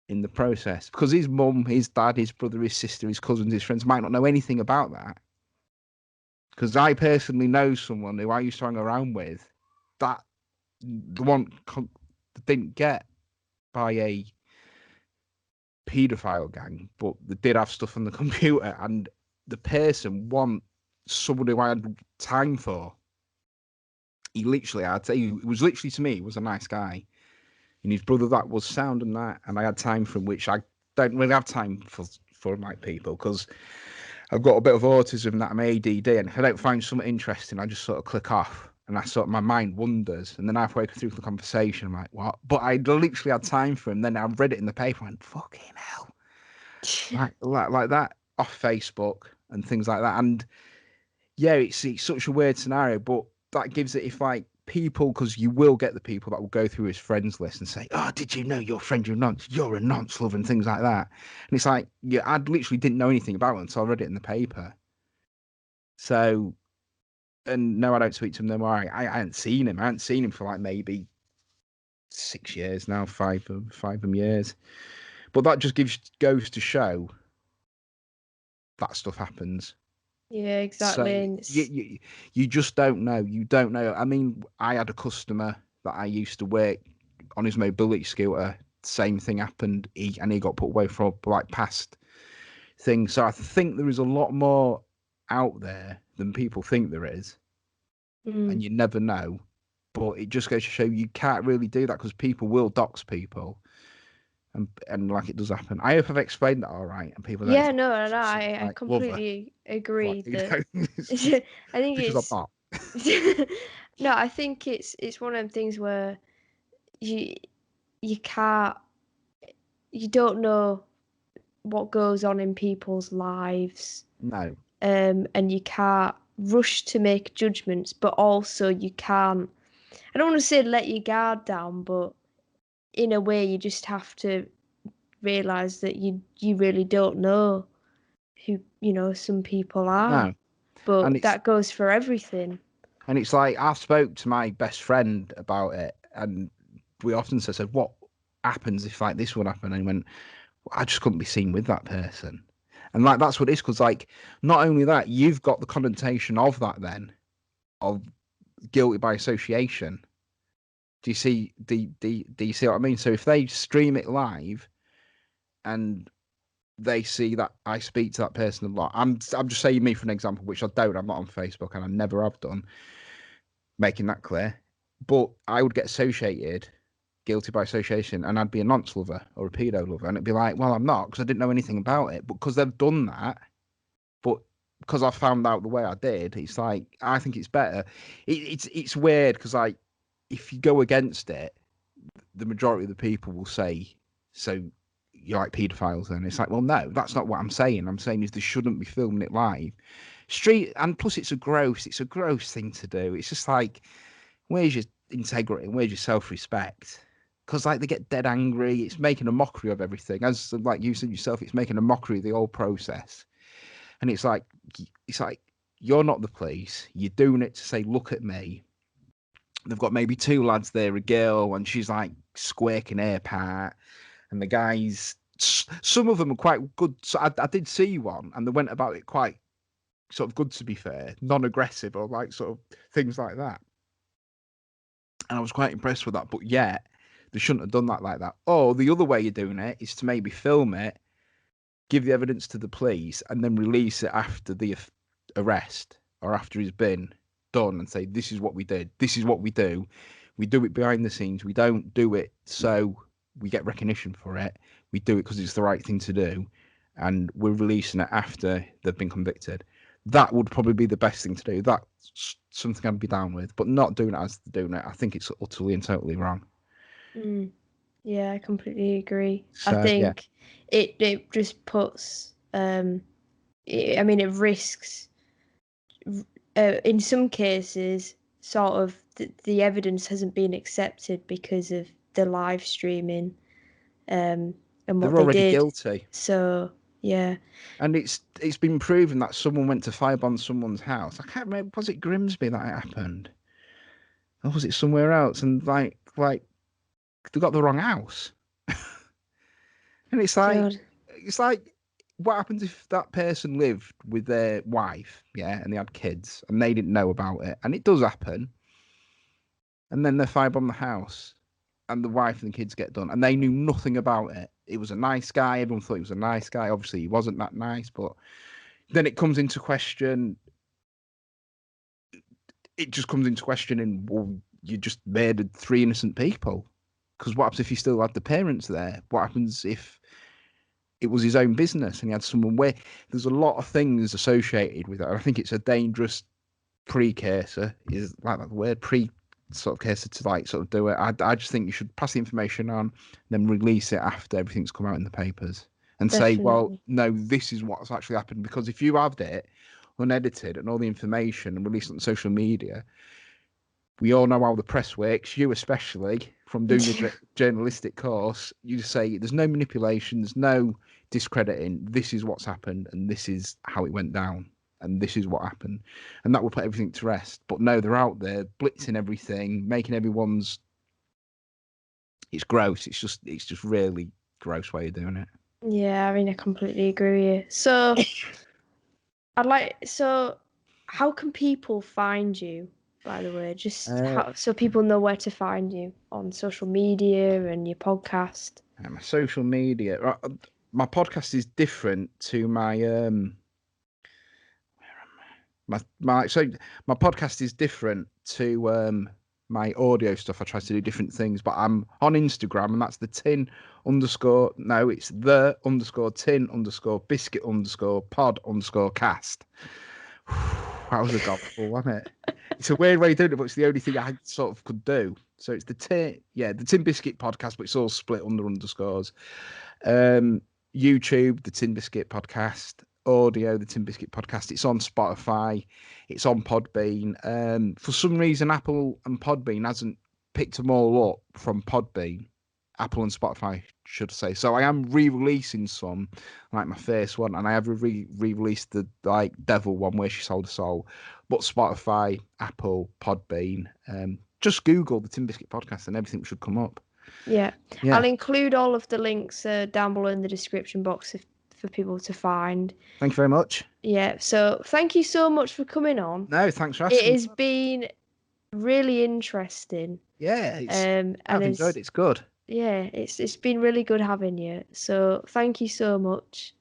in the process. Because his mum, his dad, his brother, his sister, his cousins, his friends might not know anything about that. Because I personally know someone who I used to hang around with that the one didn't get by a paedophile gang, but they did have stuff on the computer, and the person wants someone who I had time for. He literally, I'd say, it was literally, to me, he was a nice guy, and his brother that was sound and that, and I had time for him, which I don't really have time for like people, because I've got a bit of autism, that I'm ADD, and if I don't find something interesting, I just sort of click off. And I sort of, my mind wanders, and then halfway through the conversation, I'm like, what? But I literally had time for him. Then I read it in the paper and went, fucking hell. like that off Facebook and things like that. And yeah, it's such a weird scenario, but that gives it, if like people, because you will get the people that will go through his friends list and say, oh, did you know your friend, you're a nonce love, and things like that. And it's like, yeah, I literally didn't know anything about it until I read it in the paper. So, and no, I don't speak to him no more. I hadn't seen him. I hadn't seen him for like maybe 6 years now, five years. But that just goes to show that stuff happens. Yeah, exactly. So you just don't know. You don't know. I mean, I had a customer that I used to work on his mobility scooter. Same thing happened. He got put away for like past thing. So I think there is a lot more out there than people think there is, and you never know. But it just goes to show you can't really do that because people will dox people, and like it does happen. I hope I've explained that all right, and people don't Yeah, think no, I'm no, some, I like lover, completely agree like, that I think because I'm it's not. no, I think it's one of them things where you you can't you don't know what goes on in people's lives, No, and you can't rush to make judgments, but also you can't. I don't want to say let your guard down, but in a way, you just have to realize that you really don't know who some people are, no, and but that goes for everything. it's like I spoke to my best friend about it, and we often said, "What happens if like this would happen?" And he went, "I just couldn't be seen with that person." And like that's what it is, because like not only that, you've got the connotation of that then of guilty by association. Do you see? Do you see what I mean? So if they stream it live and they see that I speak to that person a lot, I'm just saying me for an example, which I don't. I'm not on Facebook, and I never have done. Making that clear, but I would get associated guilty by association, and I'd be a nonce lover or a pedo lover, and it'd be like, well, I'm not because I didn't know anything about it, but because they've done that, but because I found out the way I did, it's like I think it's better. It's weird because like if you go against it, the majority of the people will say, so you're like paedophiles, and it's like, well, no, that's not what I'm saying. I'm saying is they shouldn't be filming it live. Street, and plus it's a gross thing to do. It's just like, where's your integrity and where's your self-respect? Because like they get dead angry. It's making a mockery of everything. As like you said yourself, it's making a mockery of the whole process. And it's like you're not the police. You're doing it to say, look at me. They've got maybe two lads there, a girl, and she's like squeaking her part, and the guys. Some of them are quite good. So I did see one, and they went about it quite sort of good, to be fair, non-aggressive or like sort of things like that. And I was quite impressed with that. But yet, they shouldn't have done that like that. Or the other way you're doing it is to maybe film it, give the evidence to the police, and then release it after the arrest or after he's been done and say, this is what we did. This is what we do. We do it behind the scenes. We don't do it so we get recognition for it. We do it because it's the right thing to do. And we're releasing it after they've been convicted. That would probably be the best thing to do. That's something I'd be down with, but not doing it as they're doing it. I think it's utterly and totally wrong. Yeah, I completely agree. I So yeah, think it just puts I mean it risks in some cases sort of the evidence hasn't been accepted because of the live streaming and what they're they already did. guilty. So yeah. And it's been proven that someone went to firebomb someone's house. I can't remember, was it Grimsby that it happened? Or was it somewhere else? And like they got the wrong house. And God. it's like what happens if that person lived with their wife, yeah, and they had kids and they didn't know about it? And it does happen. And then they firebomb the house and the wife and the kids get done and they knew nothing about it. It was a nice guy. Everyone thought he was a nice guy. Obviously, he wasn't that nice, but then it comes into question. It just comes into question, and well, you just murdered three innocent people. Because what happens if he still had the parents there? What happens if it was his own business and he had someone where there's a lot of things associated with it? I think it's a dangerous precursor, is like that word, pre sort of cursor to like sort of do it. I just think you should pass the information on, then release it after everything's come out in the papers and say, well, Definitely. no, this is what's actually happened. Because if you have it unedited and all the information and released on social media, we all know how the press works, you especially, from doing your journalistic course. You say there's no manipulation, there's no discrediting. This is what's happened, and this is how it went down, and this is what happened, and that will put everything to rest. But no, they're out there blitzing everything, making everyone's. It's gross. It's just really gross way of doing it. Yeah, I mean I completely agree with you. So how can people find you, by the way? Just how so people know where to find you on social media and your podcast. My social media. my podcast is different to my my podcast is different to my audio stuff. I try to do different things, but I'm on Instagram, and that's the tin underscore. No, it's the underscore tin underscore biscuit underscore pod underscore cast. That was a gobble, wasn't it? It's a weird way of doing it, but it's the only thing I sort of could do. So it's the Tin Biscuit Podcast, but it's all split under underscores. YouTube, the Tin Biscuit Podcast. Audio, the Tin Biscuit Podcast. It's on Spotify. It's on Podbean. For some reason, Apple and Podbean hasn't picked them all up from Podbean. Apple and Spotify, should say. So I am re-releasing some, like my first one, and I have re-released the like Devil one where she sold a soul. But Spotify, Apple, Podbean, just Google the Tin Biscuit Podcast and everything should come up. Yeah. I'll include all of the links down below in the description box for people to find. Thank you very much. Yeah. So thank you so much for coming on. No, thanks for asking. It has been really interesting. Yeah, I've enjoyed it. It's good. Yeah, it's been really good having you. So thank you so much.